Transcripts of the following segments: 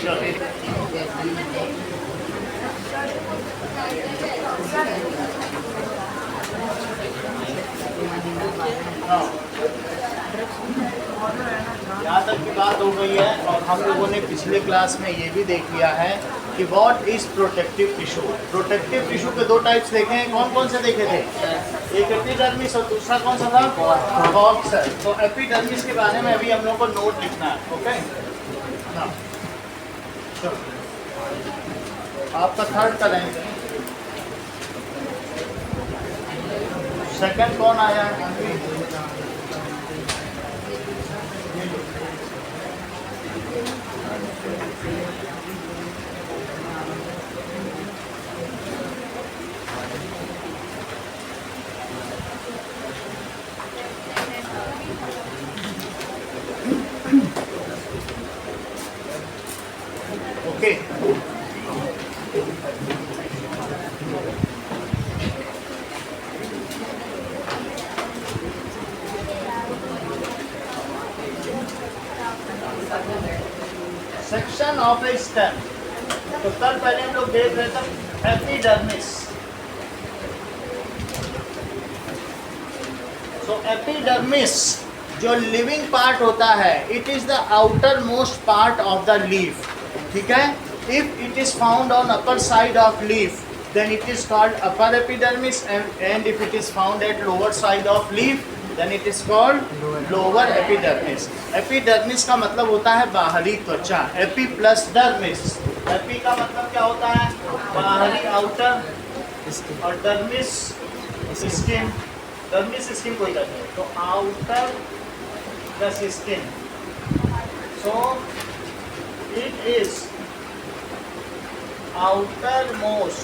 यहाँ तक की बात हो गई है। और हम लोगों ने पिछले क्लास में ये भी देख लिया है कि what is protective tissue. Protective tissue के दो टाइप्स देखे हैं। कौन कौन से देखे थे? एक एपिडर्मिस और दूसरा कौन सा था? Cork cell. तो एपिडर्मिस के बारे में अभी हम लोग को नोट लिखना है। ओके, आपका थर्ड करेंगे। सेकंड कौन आया? Okay, section of A stem. तो कल पहले हम लोग देख रहे थे एपिडर्मिस। तो एपिडर्मिस जो लिविंग पार्ट होता है, it is the outer most part of the leaf. ठीक है, if it is found on upper side of leaf then it is called upper epidermis, and if it is found at lower side of leaf then it is called lower epidermis. epidermis का मतलब होता है बाहरी त्वचा। epi plus dermis, epi का मतलब क्या होता है? बाहरी, आउटर, और dermis स्किन। dermis स्किन कोई कहते हैं, तो outer plus skin. so it is outermost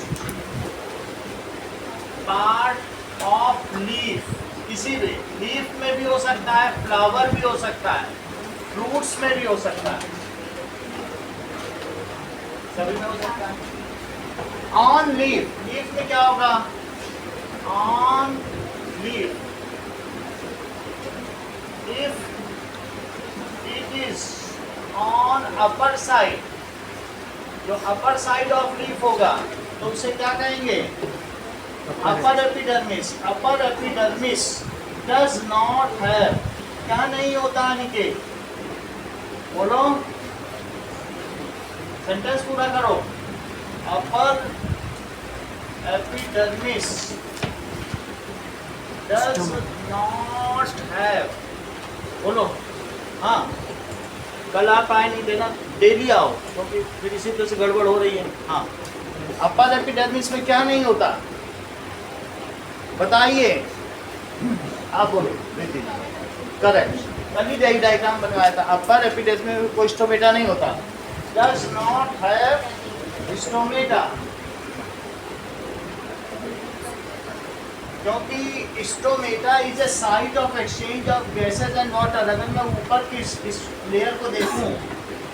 part of leaf. किसी भी लीफ में भी हो सकता है, फ्लावर भी हो सकता है, फ्रूट्स में भी हो सकता है, सभी में हो सकता है। ऑन लीफ, लीफ में क्या होगा? On leaf, if it is on upper side, जो अपर साइड ऑफ लीफ होगा तो उसे क्या कहेंगे? Upper epidermis. Upper epidermis does not have, क्या नहीं होता निकेत? बोलो, सेंटेंस पूरा करो। Upper epidermis does not have, बोलो। हाँ, कल आप आए नहीं देना, डेली आओ, क्योंकि फिर इसी तरह से गड़बड़ हो रही है। हाँ, अपर एपिडर्मिस में क्या नहीं होता? बताइए, आप बोलो। करेक्ट, कल ही डायग्राम बनवाया था। अपर एपिडर्मिस में कोई स्टोमेटा नहीं होता। डज नॉट हैव स्टोमेटा, क्योंकि stomata is a site of exchange of gases and water. अगर मैं ऊपर की इस लेयर को देखूं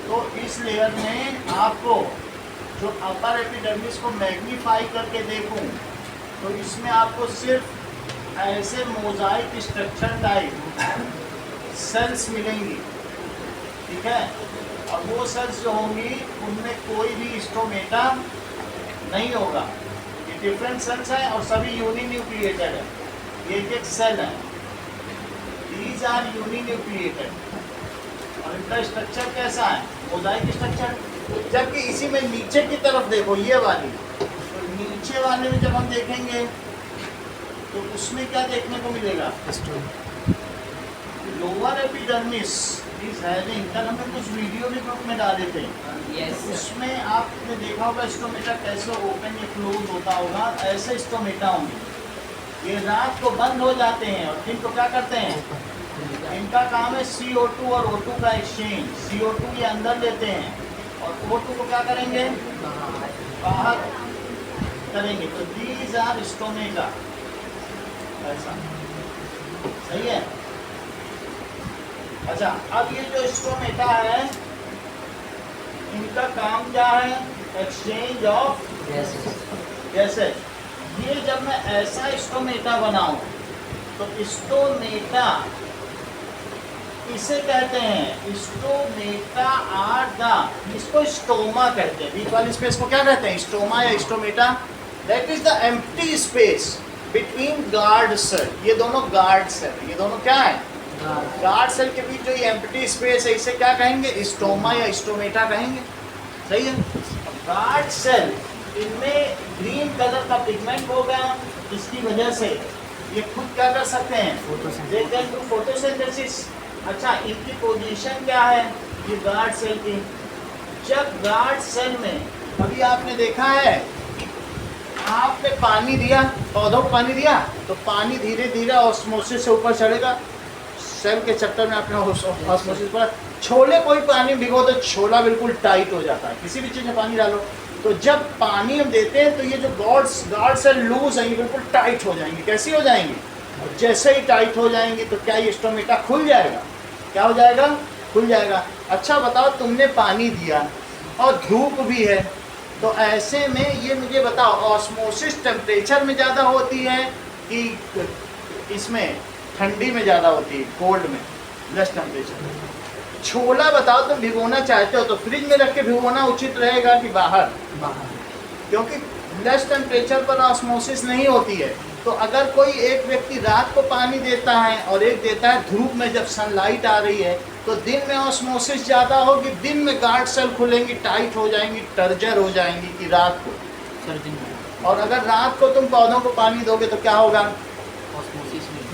तो इस लेयर में आपको जो अपर एपिडर्मिस को मैग्नीफाई करके देखूं तो इसमें आपको सिर्फ ऐसे मोजाइक स्ट्रक्चर टाइप सेल्स मिलेंगी। ठीक है, और वो सेल्स जो होंगी उनमें कोई भी स्टोमेटा नहीं होगा। ये डिफरेंट सेल्स हैं और सभी यूनिन्यूक्लिएटेड है। एक एक सेल है, दीज आर यूनिन्यूक्लिएटेड, और इनका स्ट्रक्चर कैसा है? Mosaic structure. जबकि इसी में नीचे की तरफ देखो, ये वाली, तो नीचे वाले में जब हम देखेंगे तो उसमें क्या देखने को मिलेगा? लोअर एपिडर्मिस इज हैविंग, कल हमने कुछ वीडियो भी ग्रुप में डाले थे। उसमें आपने देखा होगा स्टोमेटा कैसे ओपन या क्लोज होता होगा। ऐसे स्टोमेटा होंगे, ये रात को बंद हो जाते हैं और दिन को क्या करते हैं? इनका काम है CO2 और O2 का एक्सचेंज। CO2 ये अंदर लेते हैं और O2 को क्या करेंगे? बाहर करेंगे। तो दीज आर स्टोमेटा। ऐसा सही है। अच्छा, अब ये जो स्टोमेटा है इनका काम क्या है? Exchange of gases. ये जब मैं ऐसा स्टोमेटा बनाऊं तो स्टोमेटा इसे कहते हैं स्टोमेटा इसको स्टोमा कहते हैं। बीच वाली स्पेस को क्या कहते हैं? स्टोमा या stomata. That is the empty space between guard cell. ये दोनों गार्ड सेल, ये दोनों क्या है? गार्ड सेल के बीच जो ये एम्प्टी स्पेस है इसे क्या कहेंगे? स्टोमा या स्टोमेटा कहेंगे। सही है। गार्ड सेल, इनमें ग्रीन कलर का पिगमेंट होगा, इसकी वजह से ये खुद क्या कर सकते हैं? फोटोसिंथेसिस। अच्छा, इनकी पोजीशन क्या है ये गार्ड सेल की? जब गार्ड सेल में, अभी आपने देखा है कि आपने पानी दिया, पौधों को पानी दिया, तो पानी धीरे धीरे ऑस्मोसिस से ऊपर चढ़ेगा। सेल के चक्कर में आपने ऑस्मोसिस पर छोले कोई पानी भिगो तो छोला बिल्कुल टाइट हो जाता है, किसी भी चीज़ में पानी डालो। तो जब पानी हम देते हैं तो ये जो गार्ड सेल लूज है ये बिल्कुल टाइट हो जाएंगी। कैसी हो जाएंगी? और जैसे ही टाइट हो जाएंगी तो क्या ये स्टोमेटा खुल जाएगा? क्या हो जाएगा? खुल जाएगा। अच्छा बताओ, तुमने पानी दिया और धूप भी है, तो ऐसे में ये मुझे बताओ ऑस्मोसिस टेम्परेचर में ज़्यादा होती है कि इसमें ठंडी में ज़्यादा होती है, कोल्ड में, लेस टेम्परेचर? छोला बताओ तुम भिगोना चाहते हो तो फ्रिज में रख के भिगोना उचित रहेगा कि बाहर? क्योंकि लेस टेम्परेचर पर ऑस्मोसिस नहीं होती है। तो अगर कोई एक व्यक्ति रात को पानी देता है और एक देता है धूप में, जब सनलाइट आ रही है, तो दिन में ऑस्मोसिस ज़्यादा होगी, दिन में गार्ड सेल खुलेंगी, टाइट हो जाएंगी, टर्जर हो जाएंगी कि रात को। और अगर रात को तुम पौधों को पानी दोगे तो क्या होगा?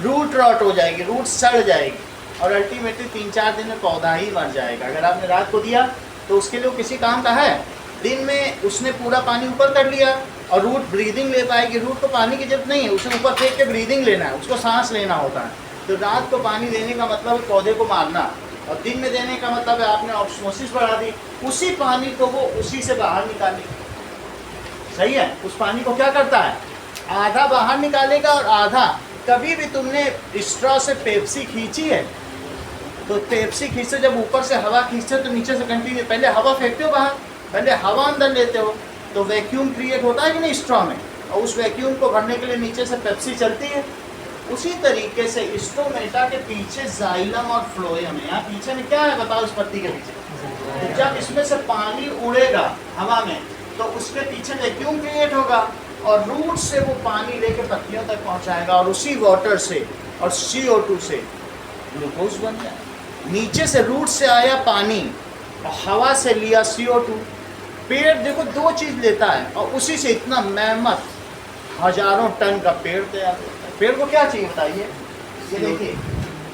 रूट रॉट हो जाएगी, रूट सड़ जाएगी और अल्टीमेटली 3-4 दिन में पौधा ही मर जाएगा। अगर आपने रात को दिया तो उसके लिए किसी काम का है? दिन में उसने पूरा पानी ऊपर कर लिया और रूट ब्रीदिंग ले पाएगी। रूट को पानी की जरूरत नहीं है, उसे ऊपर फेंक के ब्रीदिंग लेना है, उसको सांस लेना होता है। तो रात को पानी देने का मतलब है पौधे को मारना, और दिन में देने का मतलब है आपने ऑस्मोसिस बढ़ा दी, उसी पानी को वो उसी से बाहर निकालेगा। सही है। उस पानी को क्या करता है? आधा बाहर निकालेगा और आधा, कभी भी तुमने स्ट्रॉ से पेप्सी खींची है तो पेप्सी खींचते जब ऊपर से हवा खींचते तो नीचे से कंटिन्यू, पहले हवा फेंकते हो बाहर, पहले हवा अंदर लेते हो तो वैक्यूम क्रिएट होता है कि नहीं स्ट्रॉ में, और उस वैक्यूम को भरने के लिए नीचे से पेप्सी चलती है। उसी तरीके से स्टोमेटा के पीछे जाइलम और फ्लोएम है। यहाँ पीछे में क्या है बताओ? इस पत्ती के पीछे तो जब इसमें से पानी उड़ेगा हवा में तो उसके पीछे वैक्यूम क्रिएट होगा और रूट से वो पानी लेके पत्तियों तक पहुँचाएगा, और उसी वाटर से और CO2 से ग्लूकोज बन जाए। नीचे से रूट से आया पानी और हवा से लिया CO2। पेड़ देखो 2 चीज़ लेता है और उसी से इतना मेहनत, हजारों टन का पेड़ तैयार होता है। पेड़ को क्या चाहिए बताइए? ये देखिए,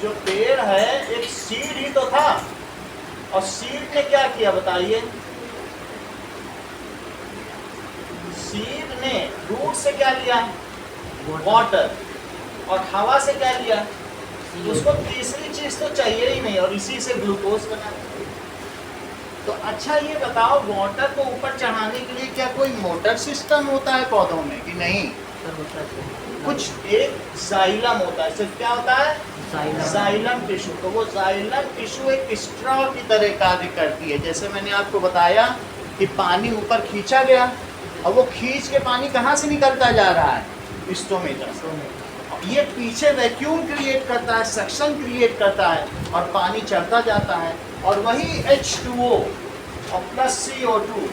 जो पेड़ है एक सीड ही तो था, और सीड ने क्या किया बताइए? सीड ने रूट से क्या लिया? वाटर। और हवा से क्या लिया? उसको तीसरी चीज तो चाहिए ही नहीं, और इसी से ग्लूकोज बना। तो अच्छा ये बताओ, वाटर को ऊपर चढ़ाने के लिए क्या कोई मोटर सिस्टम होता है पौधों में कि नहीं? कुछ एक जाइलम होता है। सिर्फ क्या होता है? Xylem tissue. तो वो जाइलम टिश्यू एक स्ट्रॉ की तरह कार्य करती है। जैसे मैंने आपको बताया कि पानी ऊपर खींचा गया और वो खींच के पानी कहाँ से निकलता जा रहा है? स्टोमेटा से। ये पीछे वैक्यूम क्रिएट करता है, सक्शन क्रिएट करता है और पानी चढ़ता जाता है, और वही H2O और प्लस CO2,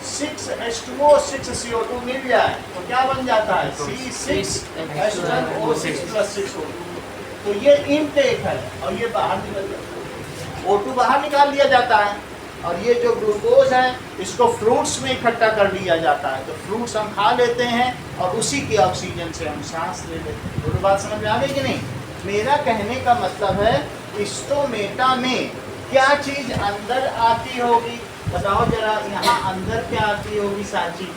6H2O 6CO2 मिल जाए तो क्या बन जाता है? C6H12O6 + 6O2। तो ये इनटेक है और ये बाहर निकल जाता है। O2 बाहर निकाल दिया जाता है, और ये जो ग्लूकोज है इसको फ्रूट्स में इकट्ठा कर लिया जाता है। तो फ्रूट्स हम खा लेते हैं और उसी की ऑक्सीजन से हम सांस ले लेते हैं। तो बात समझ में आ गई कि नहीं? मेरा कहने का मतलब है स्टोमेटा में क्या चीज़ अंदर आती होगी? बताओ जरा, यहाँ अंदर क्या आती होगी? साची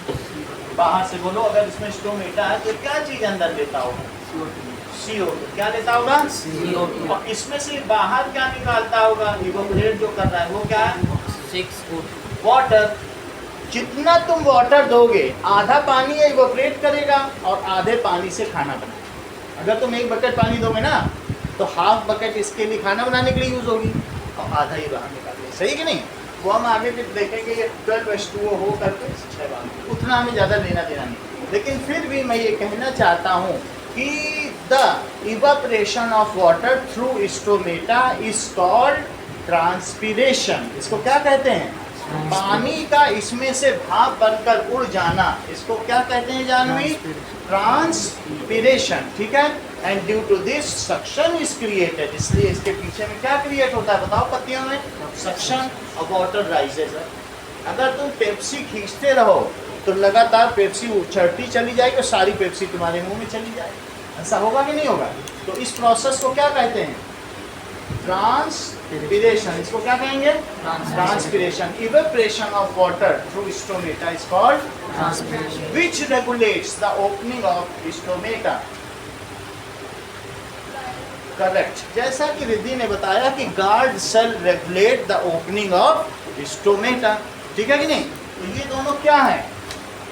बाहर से बोलो। अगर इसमें स्टोमेटा है तो क्या चीज़ अंदर लेता होगा? CO2। क्या लेता होगा? CO2। और इसमें से बाहर क्या निकालता होगा? इवोपरेट जो कर रहा है वो क्या है? 6O2 water. जितना तुम वाटर दोगे आधा पानी इवोपरेट करेगा और आधे पानी से खाना बनाएगा। अगर तुम 1 बकेट पानी दोगे ना तो हाफ बकेट इसके लिए खाना बनाने के लिए यूज़ होगी और आधा ही बाहर निकालेगा। सही कि नहीं? वो हम आगे फिर देखेंगे। ये 12H2O हो करके 6 बार, उतना हमें ज़्यादा लेना देना नहीं। लेकिन फिर भी मैं ये कहना चाहता हूँ कि the evaporation of water through stomata is called transpiration. इसको क्या कहते हैं? पानी का इसमें से भाप बनकर उड़ जाना, इसको क्या कहते हैं जानवी? ट्रांसपीरेशन। ठीक है। And due to this suction is created, इसलिए इसके पीछे में क्या क्रिएट होता है बताओ पत्तियों में? सक्शन ऑफ वाटर राइजेस है। अगर तुम पेप्सी खींचते रहो तो लगातार पेप्सी उछड़ती चली जाएगी और सारी पेप्सी तुम्हारे मुंह में चली जाएगी। ऐसा होगा कि नहीं होगा? तो इस प्रोसेस को क्या कहते हैं? ट्रांसपीरेशन। इसको क्या कहेंगे? Transpiration. Evaporation of water through stomata is called transpiration, which regulates the opening of stomata. Correct. जैसा कि रिद्धि ने बताया कि guard cell regulate the opening of stomata. ठीक है कि नहीं? तो ये दोनों क्या है?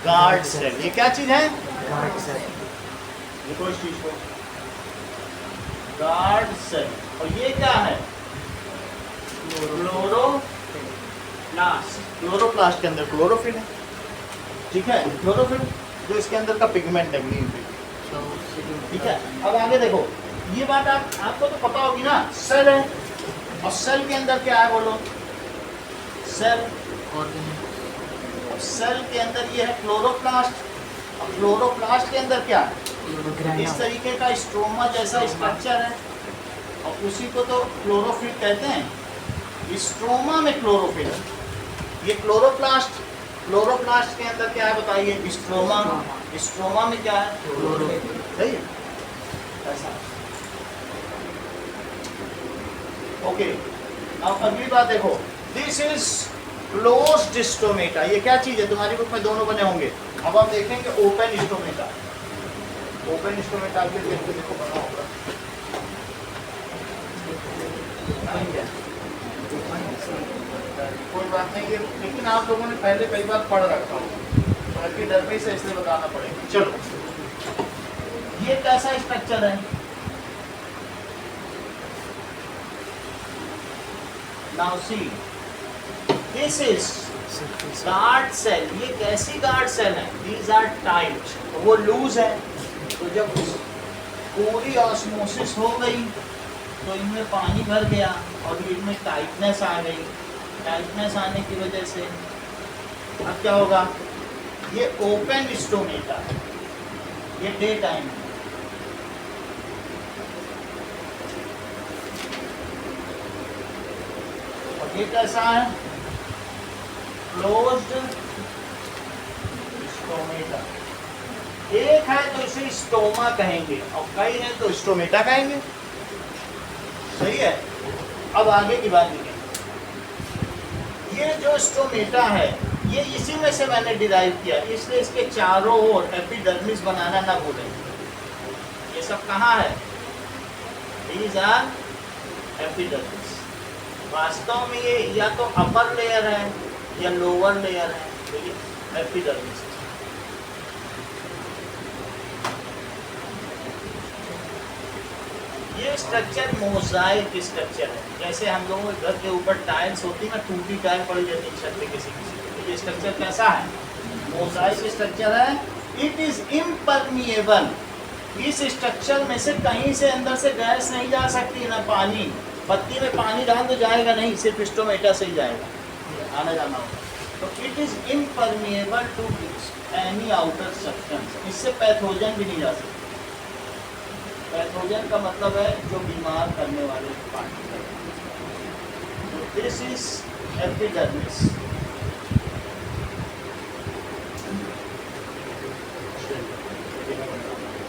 Guard cell. ये क्या चीज है? Guard cell. देखो इस चीज को, गार्ड सेल। और ये क्या है? क्लोरोप्लास्ट। क्लोरोप्लास्ट के अंदर क्लोरोफिल है। ठीक है, क्लोरोफिल जो इसके अंदर का पिगमेंट है, ग्रीन पिगमेंट। ठीक है। अब आगे देखो, ये बात आपको तो पता होगी ना, सेल है और सेल के अंदर क्या है बोलो? सेल। और सेल के अंदर ये है क्लोरोप्लास्ट और क्लोरोप्लास्ट के अंदर क्या है? इस तरीके का स्ट्रोमा जैसा स्ट्रक्चर है और उसी को तो क्लोरोफिल कहते हैं। स्ट्रोमा में क्लोरोफिल है। ये क्लोरोप्लास्ट, क्लोरोप्लास्ट के अंदर क्या है बताइए? स्ट्रोमा। स्ट्रोमा में क्या है? क्लोरोफिल। सही है, ऐसा। ओके, अब अगली बात देखो, दिस इज क्लोज्ड स्टोमेटा। ये क्या चीज है? तुम्हारी बुक में दोनों बने होंगे। अब आप देखेंगे ओपन स्टोमेटा। ओपन स्टोमेटा के लिए देखो बना होगा, कोई बात नहीं है, लेकिन आप लोगों ने पहले कई बार पढ़ रखा हो, बाकी डर में से इसलिए बताना पड़ेगा। चलो, ये कैसा स्ट्रक्चर है? Now see, this is guard cell. ये कैसी गार्ड सेल है? दीज आर टाइट, वो लूज है। तो जब पूरी ऑस्मोसिस हो गई तो इनमें पानी भर गया और इनमें टाइटनेस आ गई। टाइटनेस आने की वजह से अब क्या होगा? ये ओपन स्टोमेटा, ये डे टाइम है। और ये कैसा है? Closed stomata. एक है तो इसे स्टोमा कहेंगे और कई है तो स्टोमेटा कहेंगे। सही है। अब आगे की बात देखिए, ये जो स्टोमेटा है ये इसी में से मैंने डिराइव किया, इसलिए इसके चारों ओर एपिडर्मिस बनाना ना भूलें। ये सब कहाँ है? These are epidermis. वास्तव में ये या तो अपर लेयर है या लोअर लेयर है, तो ये एपिडर्मिस। ये स्ट्रक्चर मोजाइक स्ट्रक्चर है। जैसे हम लोगों के घर के ऊपर टाइल्स होती है ना, टूटी टाइल पड़ी जाती है छत पे किसी किसी। ये स्ट्रक्चर कैसा है? मोजाइक स्ट्रक्चर है। It is impermeable. इस स्ट्रक्चर में से कहीं से अंदर से गैस नहीं जा सकती, ना पानी। पत्ती में पानी डाल तो जाएगा नहीं, सिर्फ स्टोमेटा से ही जाएगा, आना जाना होगा। तो it is impermeable to any outer substance. इससे पैथोजन भी नहीं जा सकता। पैथोजन का मतलब है जो बीमार करने वाले पार्टिकल। तो this is epidermis.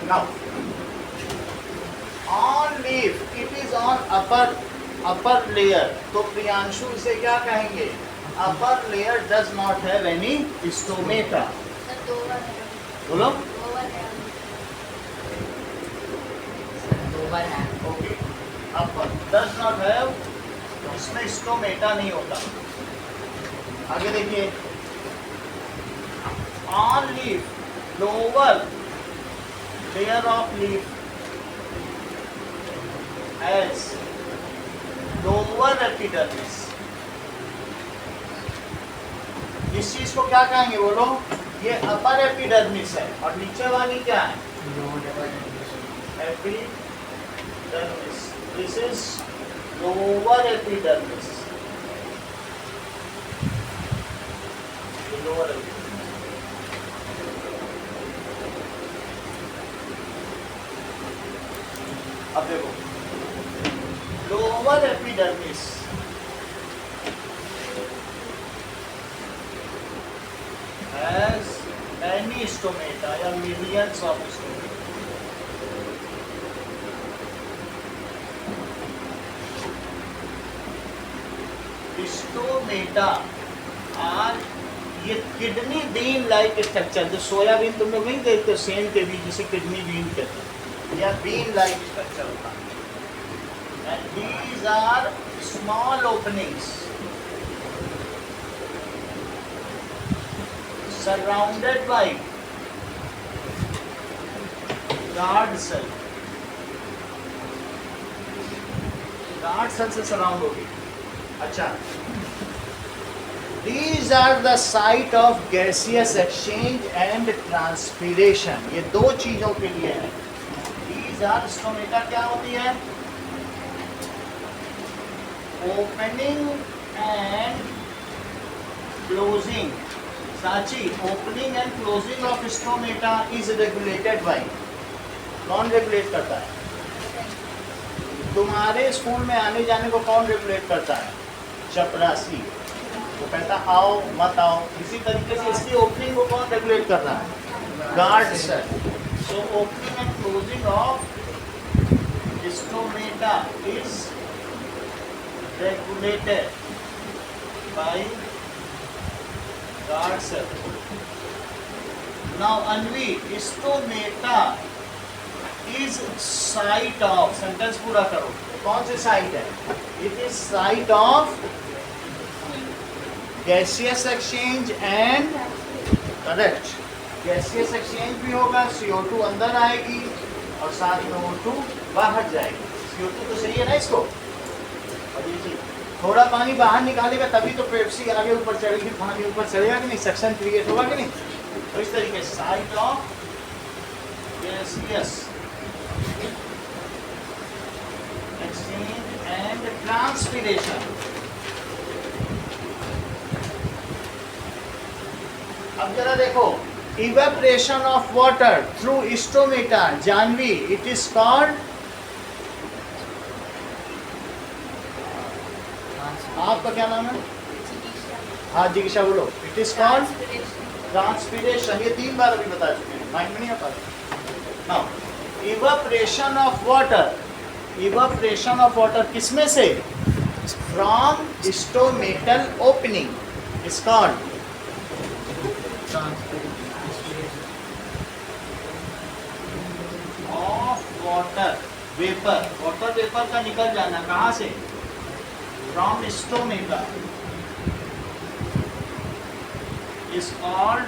Now on leaf it is on upper layer. तो प्रियांशु इसे क्या कहेंगे? Upper layer does not have any stomata. बोलो। Okay, upper does not have, इसमें स्टोमेटा नहीं होता। आगे देखिए, on leaf lower layer of leaf as lower epidermis. इस चीज को क्या कहेंगे बोलो? ये अपर एपिडर्मिस है और नीचे वाली क्या है? epidermis. This is lower epidermis. Lower epidermis. अब देखो lower epidermis has many stomata या millions of stomata. Stomata are ये किडनी बीन लाइक स्ट्रक्चर, जो सोयाबीन तुम लोग नहीं देखते सेम के बीज जिसे किडनी बीन कहते हैं, या बीन लाइक स्ट्रक्चर होता है. And these are small openings surrounded by guard cell. guard cell से सराउंड होगी. अच्छा, these are the site of gaseous exchange and transpiration. ये दो चीजों के लिए है. These are stomata क्या होती है? Opening and closing. साची, opening and closing of stomata is regulated by. कौन रेगुलेट करता है? तुम्हारे स्कूल में आने जाने को कौन रेगुलेट करता है? चपरासी. वो कहता आओ मत आओ. इसी तरीके से इसकी ओपनिंग को कौन रेगुलेट कर रहा है? Guard cell. So opening and closing of stomata is regulated by guard cell. Now Anvi, stomata is site of, sentence पूरा करो. कौन से साइट है? It is site of gaseous exchange and correct. gaseous exchange भी होगा, CO2 अंदर आएगी और साथ में O2 बाहर जाएगी. CO2 तो सही है ना इसको? थोड़ा पानी बाहर निकालेगा तभी तो पेप्सी आगे ऊपर चढ़ेगी, पानी ऊपर चढ़ेगा कि नहीं, सक्शन क्रिएट होगा कि नहीं. तो इस तरीके से site of gaseous exchange and transpiration. अब जरा देखो, evaporation of water through stomata. Janhvi, it is called, आपका क्या नाम है? हाँ जिगिशा बोलो. It is called transpiration. ये 3 बार अभी बता चुके हैं, माइंड में नहीं आता. Now evaporation of water. Evaporation of water किसमें से? From stomatal opening is called off water vapour. Water vapour का निकल जाना कहाँ से? From stomata is called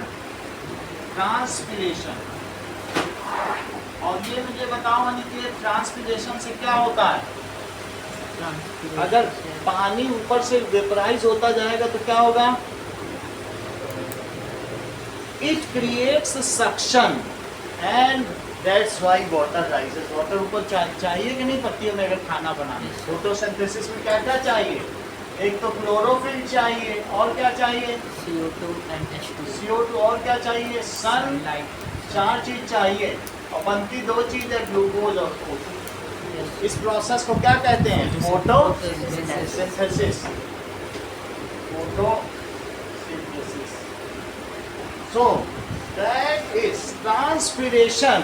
transpiration. और ये मुझे बताओ अनिकेत, ट्रांसपिरेशन से क्या होता है? अगर पानी ऊपर से वेपराइज होता जाएगा तो क्या होगा? It creates suction and that's why water rises. Water ऊपर चाहिए कि नहीं पत्तियों में अगर खाना बनाने? फोटोसिंथेसिस में क्या क्या चाहिए? एक तो क्लोरोफिल चाहिए और क्या चाहिए? CO2 and H2. CO2 और क्या चाहिए? सनलाइट. 4 चीज चाहिए और बनती 2 चीज है, ग्लूकोज और O2. इस प्रोसेस को क्या कहते हैं? Photosynthesis. Photosynthesis. So that is transpiration.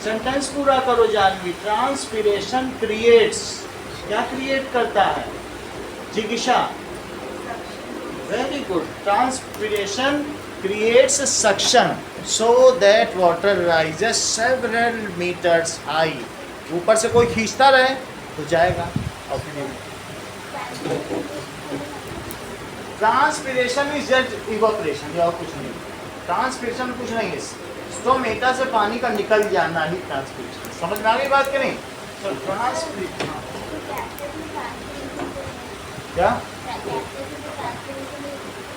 Sentence पूरा करो जानवी. Transpiration creates. क्या क्रिएट करता है? जिगिशा, very good. Transpiration creates suction so that water rises several meters high. ऊपर से कोई खींचता रहे तो जाएगा. ट्रांसपिरेशन इज जस्ट इवेपोरेशन, या और कुछ नहीं. ट्रांसपिरेशन कुछ नहीं है, स्टोमेटा से पानी का निकल जाना ही ट्रांसपिरेशन. समझ में आ गई बात कि नहीं? तो ट्रांसपिरेशन क्या?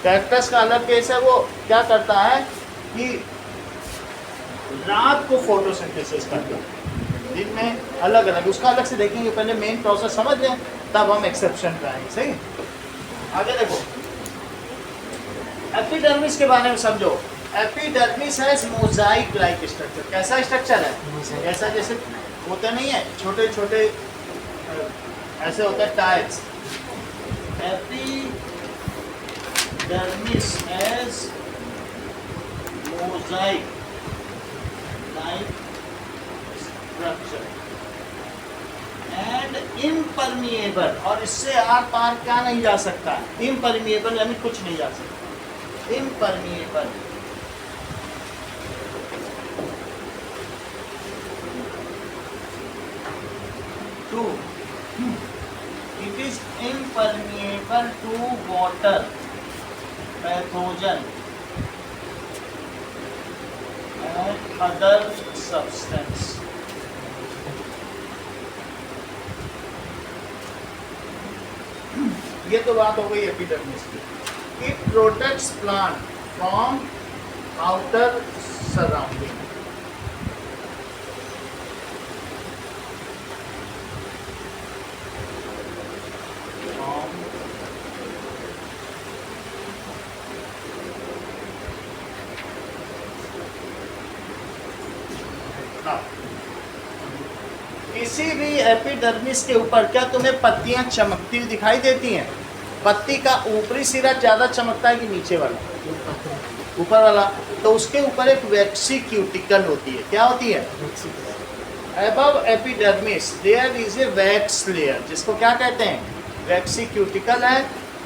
कैक्टस का अलग केस है. वो क्या करता है कि रात को फोटोसिंथेसिस करता है. दिन में अलग अलग, उसका अलग से देखेंगे, पहले मेन प्रोसेस समझ लें तब हम एक्सेप्शन पे आएंगे। सही, आगे देखो एपिडर्मिस के बारे में समझो। एपिडर्मिस है मोजाइक लाइक स्ट्रक्चर। कैसा स्ट्रक्चर है? ऐसा जैसे होते नहीं है छोटे छोटे ऐसे होते हैं tiles. Epidermis as mosaic like structure and impermeable, और इससे आर पार क्या नहीं जा सकता? इम्परमिएबल यानी कुछ नहीं जा सकता। Impermeable, to it is impermeable to water, pathogen and other substance. ये तो बात हो गई एपिडर्मिस की। It protects plant from outer surrounding. किसी भी एपिडर्मिस के ऊपर क्या तुम्हें पत्तियां चमकती हुई दिखाई देती हैं? पत्ती का ऊपरी सिरा ज़्यादा चमकता है कि नीचे वाला? ऊपर वाला। तो उसके ऊपर एक वैक्सी क्यूटिकल होती है। क्या होती है? Above epidermis there is a wax layer, जिसको क्या कहते हैं? वैक्सी क्यूटिकल है।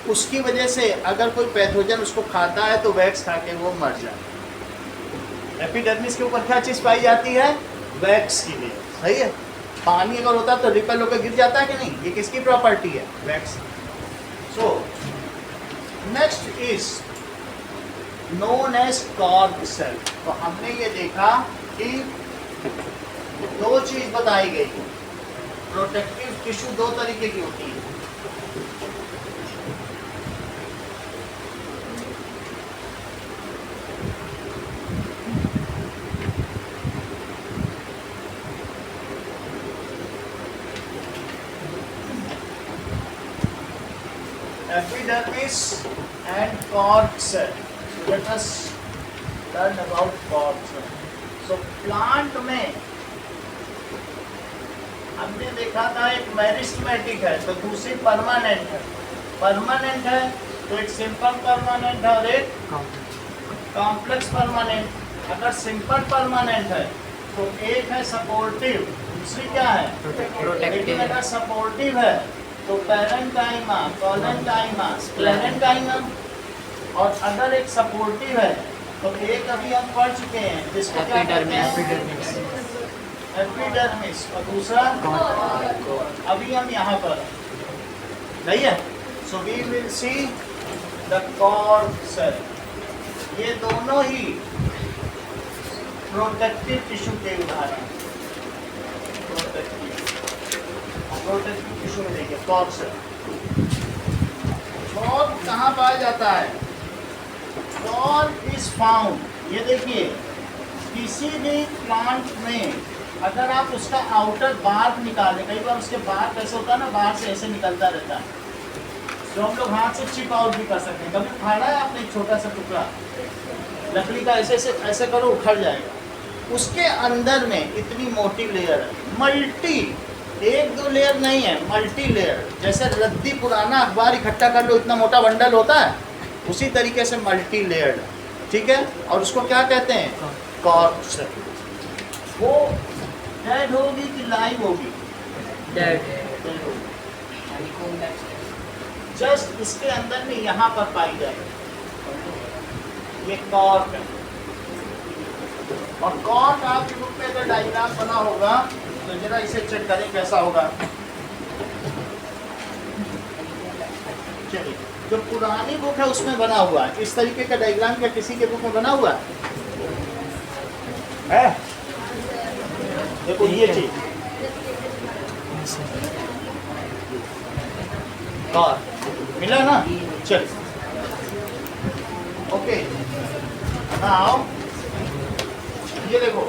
उसकी वजह से अगर कोई पैथोजन उसको खाता है तो वैक्स खा के वो मर जाए। एपिडर्मिस के ऊपर क्या चीज़ पाई जाती है? वैक्स की लेयर। सही है। पानी अगर होता तो रिपेल होकर गिर जाता है कि नहीं? ये किसकी प्रॉपर्टी है? Wax. So next is known as cork cell. तो हमने ये देखा कि दो चीज बताई गई। प्रोटेक्टिव टिश्यू दो तरीके की होती है। Epidermis and cork cell. So let us learn about cork cell. So plant में हमने देखा था एक मेरिस्टेमेटिक है तो दूसरी परमानेंट है। परमानेंट है तो एक सिंपल परमानेंट है और एक कॉम्प्लेक्स परमानेंट। अगर सिंपल परमानेंट है तो एक है सपोर्टिव, दूसरी क्या है? प्रोटेक्टिव। लेकिन अगर सपोर्टिव है तो पैरेंकाइमा, कॉलेंकाइमा, स्प्लेनेंकाइमा। और अगर एक सपोर्टिव है तो एक अभी हम पढ़ चुके हैं जिसको क्या कहते हैं? एपिडर्मिस। और दूसरा अभी हम यहाँ पर, सही है। So we will see the cork cell. ये दोनों ही प्रोटेक्टिव टिश्यू के उदाहरण। प्रोटेक्टिव टिश्यू में देखिए कॉर्क सेल। कॉर्क कहाँ पाया जाता है? कॉर्क इज फाउंड, ये देखिए किसी भी प्लांट में अगर आप उसका आउटर बार्क निकालें, कई बार उसके बार्क ऐसे होता है ना, बाहर से ऐसे निकलता रहता है, तो हम लोग हाथ से चिप आउट भी कर सकते हैं। कभी फाड़ा है आपने एक छोटा सा टुकड़ा लकड़ी का, ऐसे ऐसे ऐसे करो उखड़ जाएगा। उसके अंदर में इतनी मोटी लेयर है, मल्टी, एक दो लेयर नहीं है, मल्टी लेयर। जैसे रद्दी पुराना अखबार इकट्ठा कर लो इतना मोटा बंडल होता है, उसी तरीके से मल्टी लेयर, ठीक है। और उसको क्या कहते हैं? Cork cell. वो डेड होगी कि लाइव होगी? डेड होगी। जस्ट इसके अंदर में यहाँ पर पाई जाएगी, ये कॉर्क है। और कॉर्क आपकी बुक में अगर डायग्राम बना होगा तो जरा इसे चेक करें कैसा होगा। चलिए, जो पुरानी बुक है उसमें बना हुआ है इस तरीके का डायग्राम, क्या किसी के बुक में बना हुआ है? देखो ये चीज और मिला ना? चलिए, ओके। नाउ ये देखो,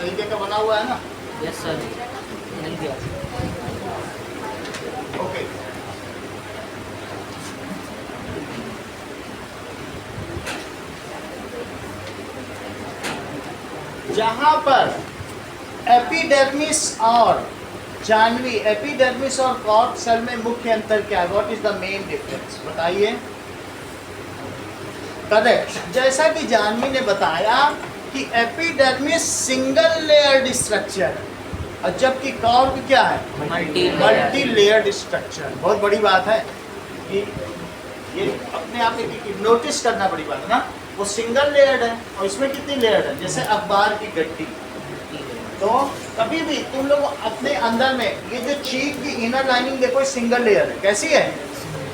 तरीके का बना हुआ है ना? यस सर, मिल गया। ओके। जहां पर एपिडर्मिस और जानवी, एपिडर्मिस और कॉर्क सेल में मुख्य अंतर क्या है? What is the main difference? बताइए। करेक्ट। जैसा कि जानवी ने बताया कि एपिडर्मिस सिंगल लेयर्ड स्ट्रक्चर है और जबकि कॉर्क क्या है? Multi layered structure. बहुत बड़ी बात है कि ये अपने आप में नोटिस करना बड़ी बात है ना। वो सिंगल लेयर्ड है और इसमें कितनी लेयर्ड है? जैसे अखबार की गट्टी। तो कभी भी तुम लोग अपने अंदर में ये जो चीक की इनर लाइनिंग देखो, सिंगल लेयर है, कैसी है?